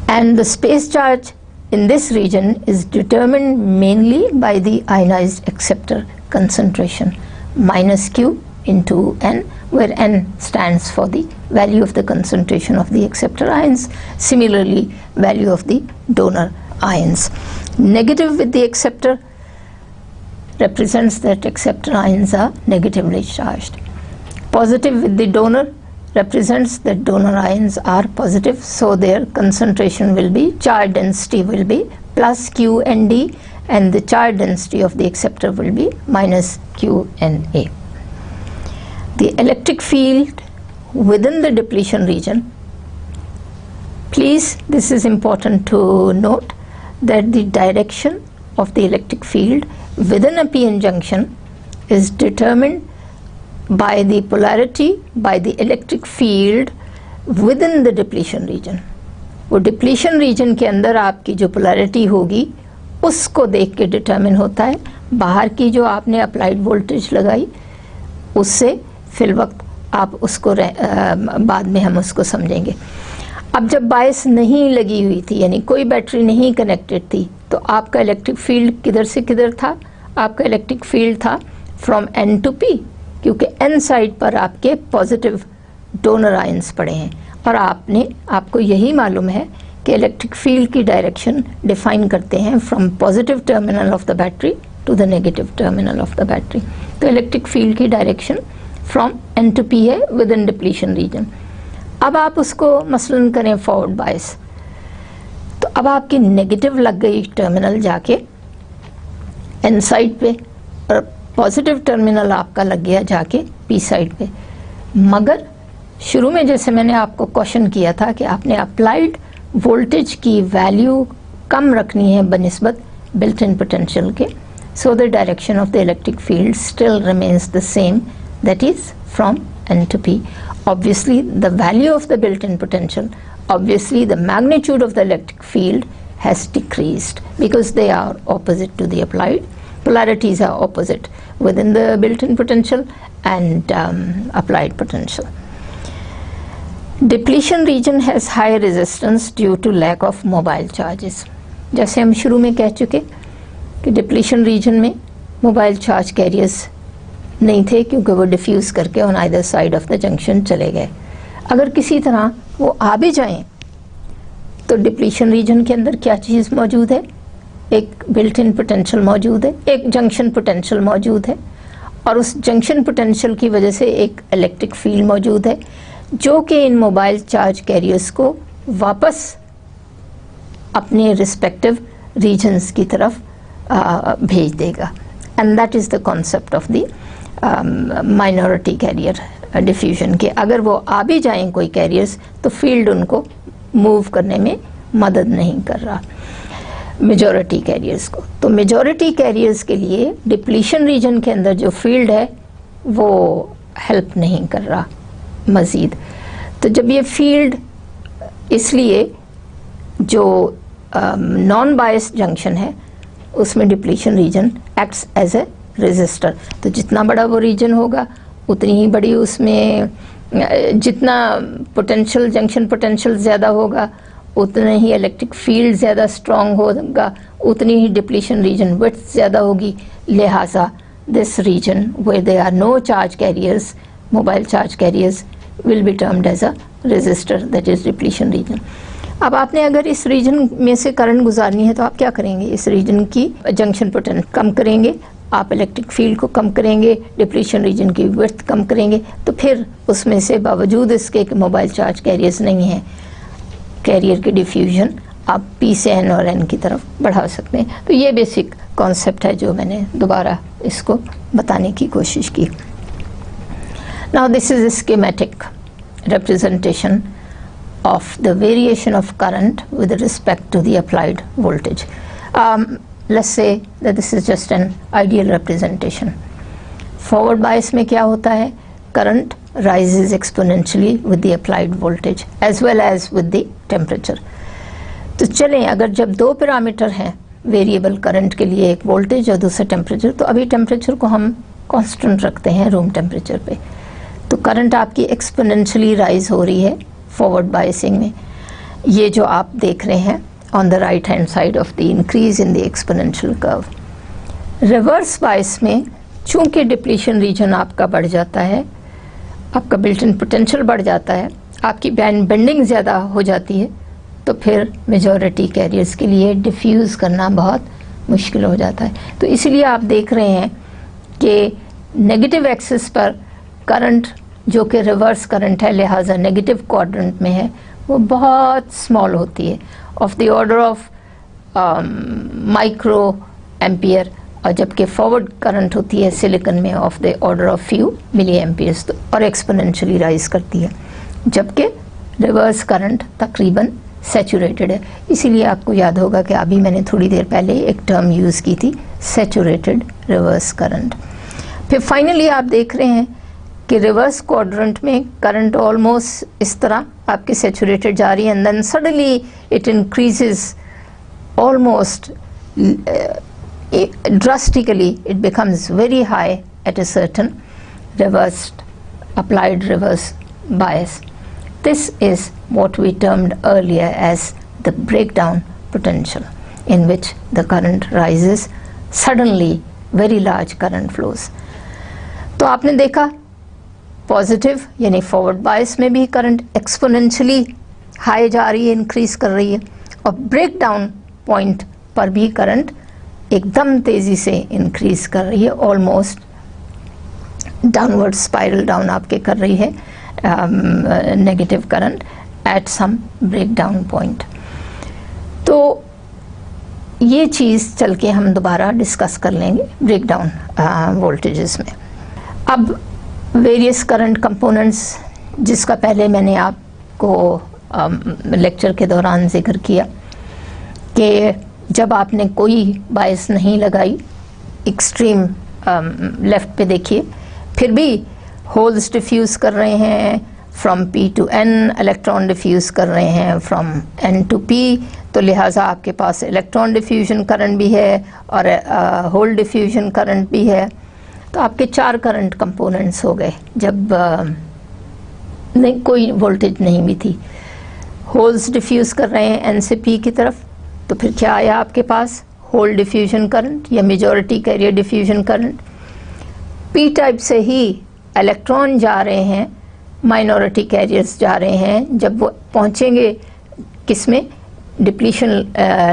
And the space charge in this region is determined mainly by the ionized acceptor concentration, minus Q into N, where N stands for the value of the concentration of the acceptor ions, similarly value of the donor ions. Negative with the acceptor represents that acceptor ions are negatively charged. Positive with the donor represents that donor ions are positive, so their concentration will be, charge density will be plus Q N D, and the charge density of the acceptor will be minus Q N A. The electric field within the depletion region, please, this is important to note that the direction of the electric field within a PN junction is determined by the polarity, by the electric field within the depletion region. वो depletion region के अंदर आपकी जो polarity होगी उसको देख के determine होता है। बाहर की जो आपने applied voltage लगाई उससे फिल वक्त आप उसको बाद में हम उसको समझेंगे। अब जब बायस नहीं लगी हुई थी, यानी कोई बैटरी नहीं कनेक्टेड थी, तो आपका इलेक्ट्रिक फील्ड किधर से किधर था? आपका इलेक्ट्रिक फील्ड था फ्रॉम N टू P, क्योंकि N साइड पर आपके पॉजिटिव डोनर आयंस पड़े हैं और आपको यही मालूम है कि इलेक्ट्रिक फील्ड की डायरेक्शन डिफाइन करते हैं from positive terminal of the battery to the negative terminal of the battery. तो इलेक्ट्रिक फील्ड की direction from N to P है विद इन डिप्लीशन रीजन। अब आप उसको मसलन करें फॉरवर्ड बायस, तो अब आपकी नेगेटिव लग गई टर्मिनल जाके N साइड पे और पॉजिटिव टर्मिनल आपका लग गया जाके P साइड पे। मगर शुरू में जैसे मैंने आपको क्वेश्चन किया था कि आपने अप्लाइड वोल्टेज की वैल्यू कम रखनी है बनिस्बत बिल्ट इन पोटेंशियल के, so the direction of the electric field still remains the same, that is from N to P. Obviously the value of the built-in potential, obviously the magnitude of the electric field has decreased because they are opposite to the applied. Polarities are opposite within the built-in potential and applied potential. Depletion region has high resistance due to lack of mobile charges. जैसे हम शुरू में कह चुके कि depletion region में mobile charge carriers नहीं थे क्योंकि वो डिफ्यूज करके on either side of the junction चले गए। अगर किसी तरह वो आ भी जाएं तो डिप्लीशन रीजन के अंदर क्या चीज़ मौजूद है? एक बिल्ट इन पोटेंशियल मौजूद है, एक जंक्शन पोटेंशियल मौजूद है, और उस जंक्शन पोटेंशियल की वजह से एक इलेक्ट्रिक फील्ड मौजूद है जो कि इन मोबाइल चार्ज कैरियर्स को वापस अपने रिस्पेक्टिव रीजन्स की तरफ भेज देगा। And that is the concept of the minority carrier diffusion के। अगर वो आ भी जाएं कोई कैरियर्स तो फील्ड उनको मूव करने में मदद नहीं कर रहा मेजॉरिटी कैरियर्स को। तो मेजॉरिटी कैरियर्स के लिए डिप्लीशन रीजन के अंदर जो फील्ड है वो हेल्प नहीं कर रहा मज़ीद। तो जब ये फील्ड, इसलिए जो नॉन बायस जंक्शन है उसमें depletion region acts as a resistor. तो जितना बड़ा वो रीजन होगा उतनी ही बड़ी उसमें, जितना पोटेंशियल, जंक्शन पोटेंशियल ज़्यादा होगा उतना ही इलेक्ट्रिक फील्ड ज़्यादा स्ट्रॉन्ग होगा, उतनी ही डिप्लीशन रीजन विड्थ ज़्यादा होगी। लिहाजा this region where there are no charge carriers, mobile charge carriers, will be termed as a resistor, that is depletion region. अब आपने अगर इस रीजन में से करंट गुजारनी है तो आप क्या करेंगे? इस रीजन की जंक्शन पोटेंशियल कम करेंगे, आप इलेक्ट्रिक फील्ड को कम करेंगे, डिप्लीशन रीजन की विड्थ कम करेंगे, तो फिर उसमें से बावजूद इसके कि मोबाइल चार्ज कैरियर्स नहीं है, कैरियर की डिफ्यूजन आप P से N और N की तरफ बढ़ा सकते हैं। तो ये बेसिक कॉन्सेप्ट है जो मैंने दोबारा इसको बताने की कोशिश की। Now this is schematic representation of the variation of current with respect to the applied voltage. Let's say that this is just an ideal representation. Forward bias में क्या होता है? Current rises exponentially with the applied voltage as well as with the temperature. तो चलें, अगर जब दो parameter हैं वेरिएबल करंट के लिए, एक वोल्टेज और दूसरा टेम्परेचर, तो अभी टेम्परेचर को हम कांस्टेंट रखते हैं रूम टेम्परेचर पे, तो करंट आपकी एक्सपोनेंशियली राइज हो रही है फॉरवर्ड बायसिंग में। ये जो आप देख रहे हैं on the right hand side of the increase in the exponential curve. Reverse bias में चूंकि डिप्लीशन रीजन आपका बढ़ जाता है, आपका बिल्ट इन पोटेंशियल बढ़ जाता है, आपकी बैंड बेंडिंग ज़्यादा हो जाती है, तो फिर मेजॉरिटी कैरियर्स के लिए डिफ्यूज़ करना बहुत मुश्किल हो जाता है। तो इसलिए आप देख रहे हैं कि नेगेटिव एक्सिस पर करंट जो कि रिवर्स करंट है, लिहाजा नेगेटिव क्वाड्रेंट में है, वो बहुत स्मॉल होती है, of the order of micro ampere, और जबकि फॉरवर्ड करंट होती है सिलिकॉन में of the order of few milli amperes, तो और एक्सपोनेंशियली राइज करती है, जबकि रिवर्स करंट तकरीबन सैचुरेटेड है। इसीलिए आपको याद होगा कि अभी मैंने थोड़ी देर पहले एक टर्म यूज़ की थी, सैचुरेटेड रिवर्स करंट। फिर फाइनली आप देख रहे हैं कि रिवर्स क्वाड्रेंट में करंट ऑलमोस्ट इस तरह आपकी सैचुरेटेड जा रही है, and then suddenly it increases almost drastically, it becomes very high at a certain applied reverse bias. This is what we termed earlier as the breakdown potential, in which the current rises suddenly, very large current flows. तो आपने देखा positive यानी forward bias में भी current exponentially high जा रही है, increase कर रही है, और ब्रेकडाउन पॉइंट पर भी करंट एकदम तेज़ी से इंक्रीज कर रही है, ऑलमोस्ट डाउनवर्ड स्पाइरल डाउन आपके कर रही है negative current at some breakdown point. तो ये चीज़ चल के हम दोबारा डिस्कस कर लेंगे ब्रेकडाउन वोल्टेजेस में। अब वेरियस करंट कंपोनेंट्स, जिसका पहले मैंने आपको लेक्चर के दौरान जिक्र किया कि जब आपने कोई बायस नहीं लगाई, एक्सट्रीम लेफ्ट पे देखिए, फिर भी होल्स डिफ्यूज़ कर रहे हैं from P to N, electron diffuse कर रहे हैं फ्रॉम N टू P, तो लिहाजा आपके पास इलेक्ट्रॉन डिफ्यूजन करंट भी है और होल डिफ्यूजन करंट भी है। तो आपके 4 करंट कंपोनेंट्स हो गए जब नहीं कोई वोल्टेज नहीं भी थी। होल्स डिफ्यूज़ कर रहे हैं N से P की तरफ, तो फिर क्या आया आपके पास? होल डिफ्यूजन करंट या majority carrier diffusion current. P type से ही इलेक्ट्रॉन जा रहे हैं, माइनॉरिटी कैरियर्स जा रहे हैं, जब वो पहुंचेंगे किसमें? डिप्लीशन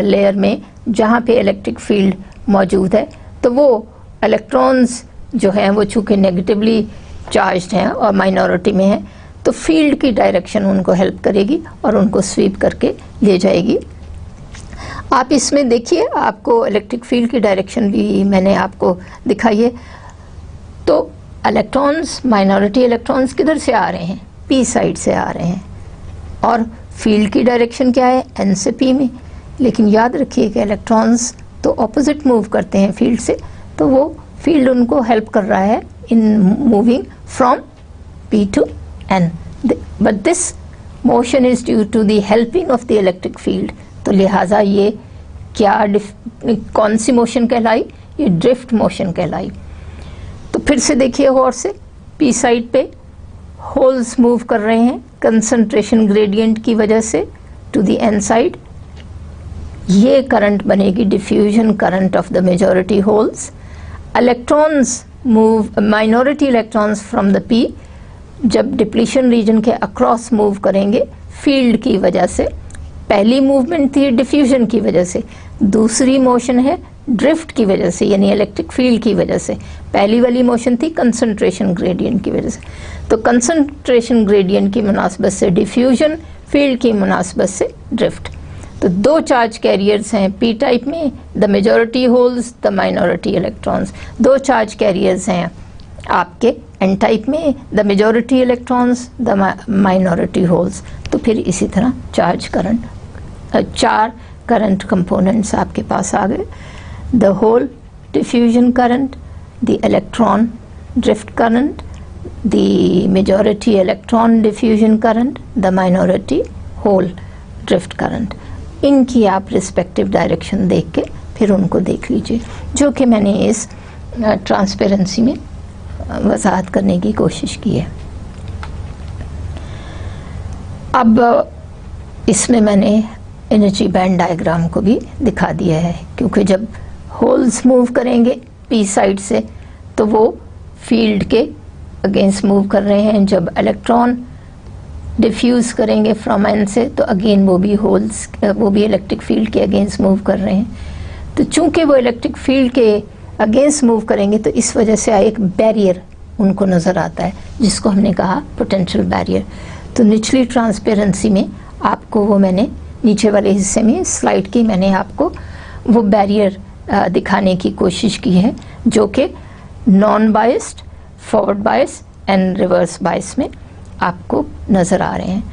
लेयर में, जहाँ पे इलेक्ट्रिक फील्ड मौजूद है, तो वो इलेक्ट्रॉन्स जो हैं वो चूँकि नेगेटिवली चार्ज्ड हैं और माइनॉरिटी में हैं, तो फील्ड की डायरेक्शन उनको हेल्प करेगी और उनको स्वीप करके ले जाएगी। आप इसमें देखिए, आपको इलेक्ट्रिक फील्ड की डायरेक्शन भी मैंने आपको दिखाई है। तो इलेक्ट्रॉन्स, माइनॉरिटी इलेक्ट्रॉन्स किधर से आ रहे हैं? पी साइड से आ रहे हैं, और फील्ड की डायरेक्शन क्या है, n से p में, लेकिन याद रखिए कि इलेक्ट्रॉन्स तो ऑपोजिट मूव करते हैं फील्ड से, तो वो फील्ड उनको हेल्प कर रहा है in moving from p to n, but this motion is due to the helping of the electric field. तो लिहाजा ये क्या कौन सी मोशन कहलाई, ये ड्रिफ्ट मोशन कहलाई। तो फिर से देखिए गौर से, p साइड पे होल्स मूव कर रहे हैं कंसंट्रेशन ग्रेडियंट की वजह से टू द n साइड, ये करंट बनेगी diffusion current of the majority holes. Electrons move, minority electrons from the p जब डिप्लीशन रीजन के अक्रॉस मूव करेंगे फील्ड की वजह से, पहली मूवमेंट थी डिफ्यूजन की वजह से, दूसरी मोशन है ड्रिफ्ट की वजह से यानी इलेक्ट्रिक फील्ड की वजह से, पहली वाली मोशन थी कंसंट्रेशन ग्रेडियंट की वजह से। तो कंसंट्रेशन ग्रेडियंट की मुनासबत से डिफ्यूजन, फील्ड की मुनासबत से ड्रिफ्ट। तो दो चार्ज कैरियर्स हैं p टाइप में, the majority holes, the minority electrons. दो चार्ज कैरियर्स हैं आपके n टाइप में, the majority electrons, the minority holes. तो फिर इसी तरह चार्ज करंट, चार करंट कंपोनेंट्स आपके पास आ गए, the hole diffusion current, the electron drift current, the majority electron diffusion current, the minority hole drift current. इनकी आप रिस्पेक्टिव डायरेक्शन देख के फिर उनको देख लीजिए, जो कि मैंने इस ट्रांसपेरेंसी में वजाहत करने की कोशिश की है। अब इसमें मैंने एनर्जी बैंड डायग्राम को भी दिखा दिया है, क्योंकि जब होल्स मूव करेंगे p साइड से तो वो फील्ड के अगेंस्ट मूव कर रहे हैं, जब इलेक्ट्रॉन डिफ्यूज़ करेंगे फ्रॉम n से तो अगेन वो भी होल्स, वो भी इलेक्ट्रिक फील्ड के अगेंस्ट मूव कर रहे हैं। तो चूंकि वो इलेक्ट्रिक फील्ड के अगेंस्ट मूव करेंगे तो इस वजह से एक बैरियर उनको नज़र आता है, जिसको हमने कहा पोटेंशियल बैरियर। तो निचली ट्रांसपेरेंसी में आपको वो मैंने नीचे वाले हिस्से में स्लाइड की मैंने आपको वो बैरियर दिखाने की कोशिश की है, जो कि non biased, forward bias and reverse बायस में आपको नज़र आ रहे हैं।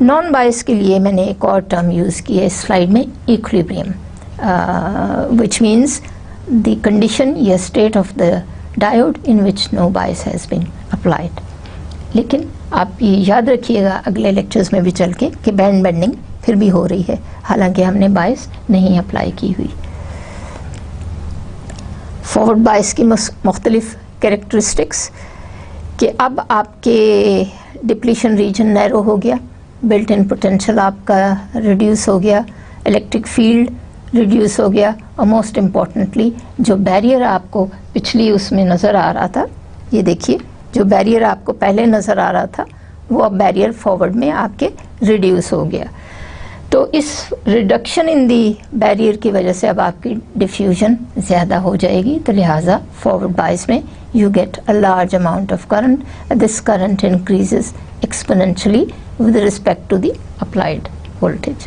नॉन बायस के लिए मैंने एक और टर्म यूज़ की है इस स्लाइड में, equilibrium, which means the condition या state of the diode in which no bias has been applied. लेकिन आप ये याद रखिएगा अगले लेक्चर्स में भी चल के कि बैंड बेंडिंग फिर भी हो रही है, हालांकि हमने बायस नहीं अप्लाई की हुई। फॉरवर्ड बायस की मुख्तलिफ कैरेक्टरिस्टिक्स कि अब आपके डिप्लीशन रीजन नैरो हो गया, बिल्ट इन पोटेंशियल आपका रिड्यूस हो गया, इलेक्ट्रिक फील्ड रिड्यूस हो गया, और मोस्ट इम्पॉर्टेंटली जो बैरियर आपको पिछली उसमें नज़र आ रहा था, ये देखिए जो बैरियर आपको पहले नज़र आ रहा था वो अब बैरियर फॉरवर्ड में आपके रिड्यूस हो गया। तो इस रिडक्शन इन दी बैरियर की वजह से अब आपकी डिफ्यूजन ज़्यादा हो जाएगी, तो लिहाजा फॉरवर्ड बायस में you get a large amount of current. This current increases exponentially with respect to the applied voltage.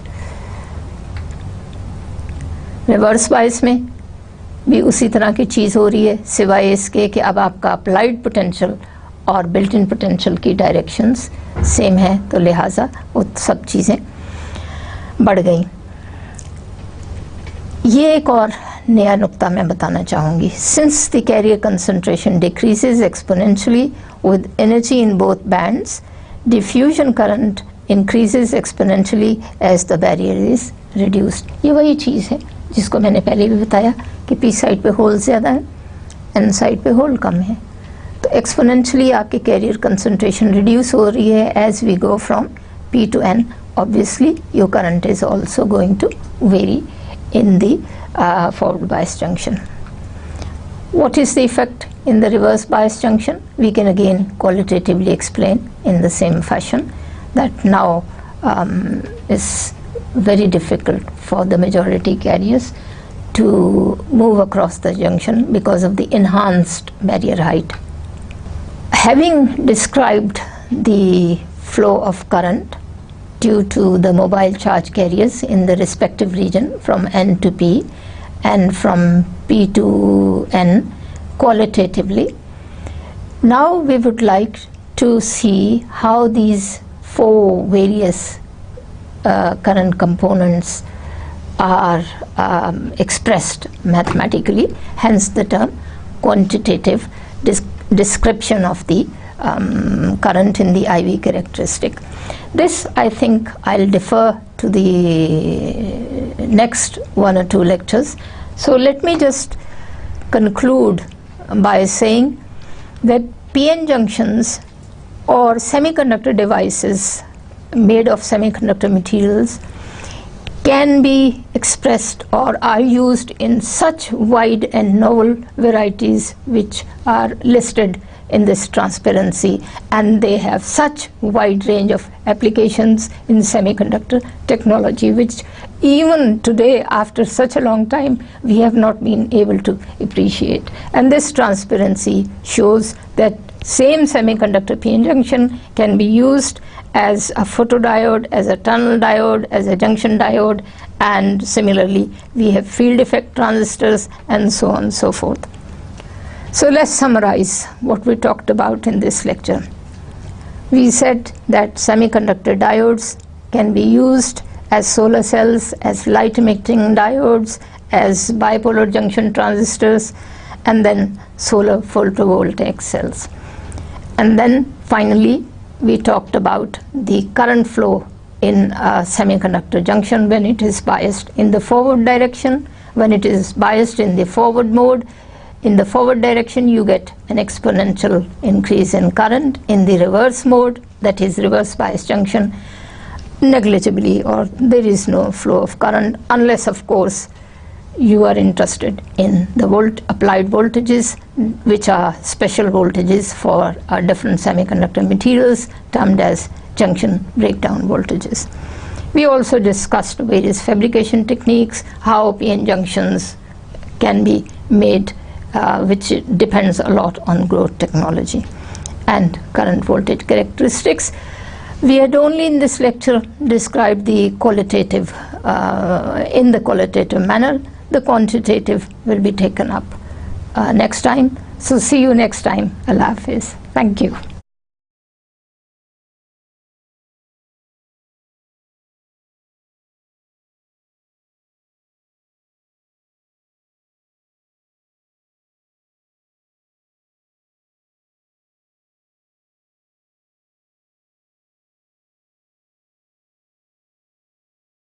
Reverse bias में भी उसी तरह की चीज़ हो रही है, सिवाय इसके कि अब आपका अप्लाइड पोटेंशियल और बिल्ट इन पोटेंशियल की डायरेक्शंस सेम है, तो लिहाजा वो सब चीज़ें बढ़ गई। ये एक और नया नुक्ता मैं बताना चाहूँगी। Since the carrier concentration decreases exponentially with energy in both bands, diffusion current increases exponentially as the barrier is reduced. ये वही चीज़ है जिसको मैंने पहले भी बताया कि p साइड पे होल ज़्यादा है, n साइड पे होल कम है, तो एक्सपोनेंशियली आपके कैरियर कंसंट्रेशन रिड्यूस हो रही है as we go from p to n। Obviously your current is also going to vary in the forward bias junction. What is the effect in the reverse bias junction? We can again qualitatively explain in the same fashion that now is very difficult for the majority carriers to move across the junction because of the enhanced barrier height. Having described the flow of current due to the mobile charge carriers in the respective region from n to p and from p to n qualitatively, now we would like to see how these four various current components are expressed mathematically, hence the term quantitative description of the current in the IV characteristic. This, I think, I'll defer to the next 1 or 2 lectures. So let me just conclude by saying that PN junctions or semiconductor devices made of semiconductor materials can be expressed or are used in such wide and novel varieties which are listed in this transparency, and they have such wide range of applications in semiconductor technology, which even today, after such a long time, we have not been able to appreciate. And this transparency shows that same semiconductor PN junction can be used as a photodiode, as a tunnel diode, as a junction diode, and similarly we have field effect transistors and so on and so forth. So let's summarize what we talked about in this lecture. We said that semiconductor diodes can be used as solar cells, as light emitting diodes, as bipolar junction transistors, and then solar photovoltaic cells. And then finally we talked about the current flow in a semiconductor junction when it is biased in the forward direction, when it is biased in the forward mode. In the forward direction you get an exponential increase in current. In the reverse mode, that is reverse bias junction, negligibly, or there is no flow of current, unless of course you are interested in the applied voltages, which are special voltages for different semiconductor materials termed as junction breakdown voltages. We also discussed various fabrication techniques, how PN junctions can be made, which depends a lot on growth technology, and current voltage characteristics. We had only in this lecture described the qualitative in the qualitative manner. The quantitative will be taken up next time. So see you next time. Allah Hafiz. Thank you.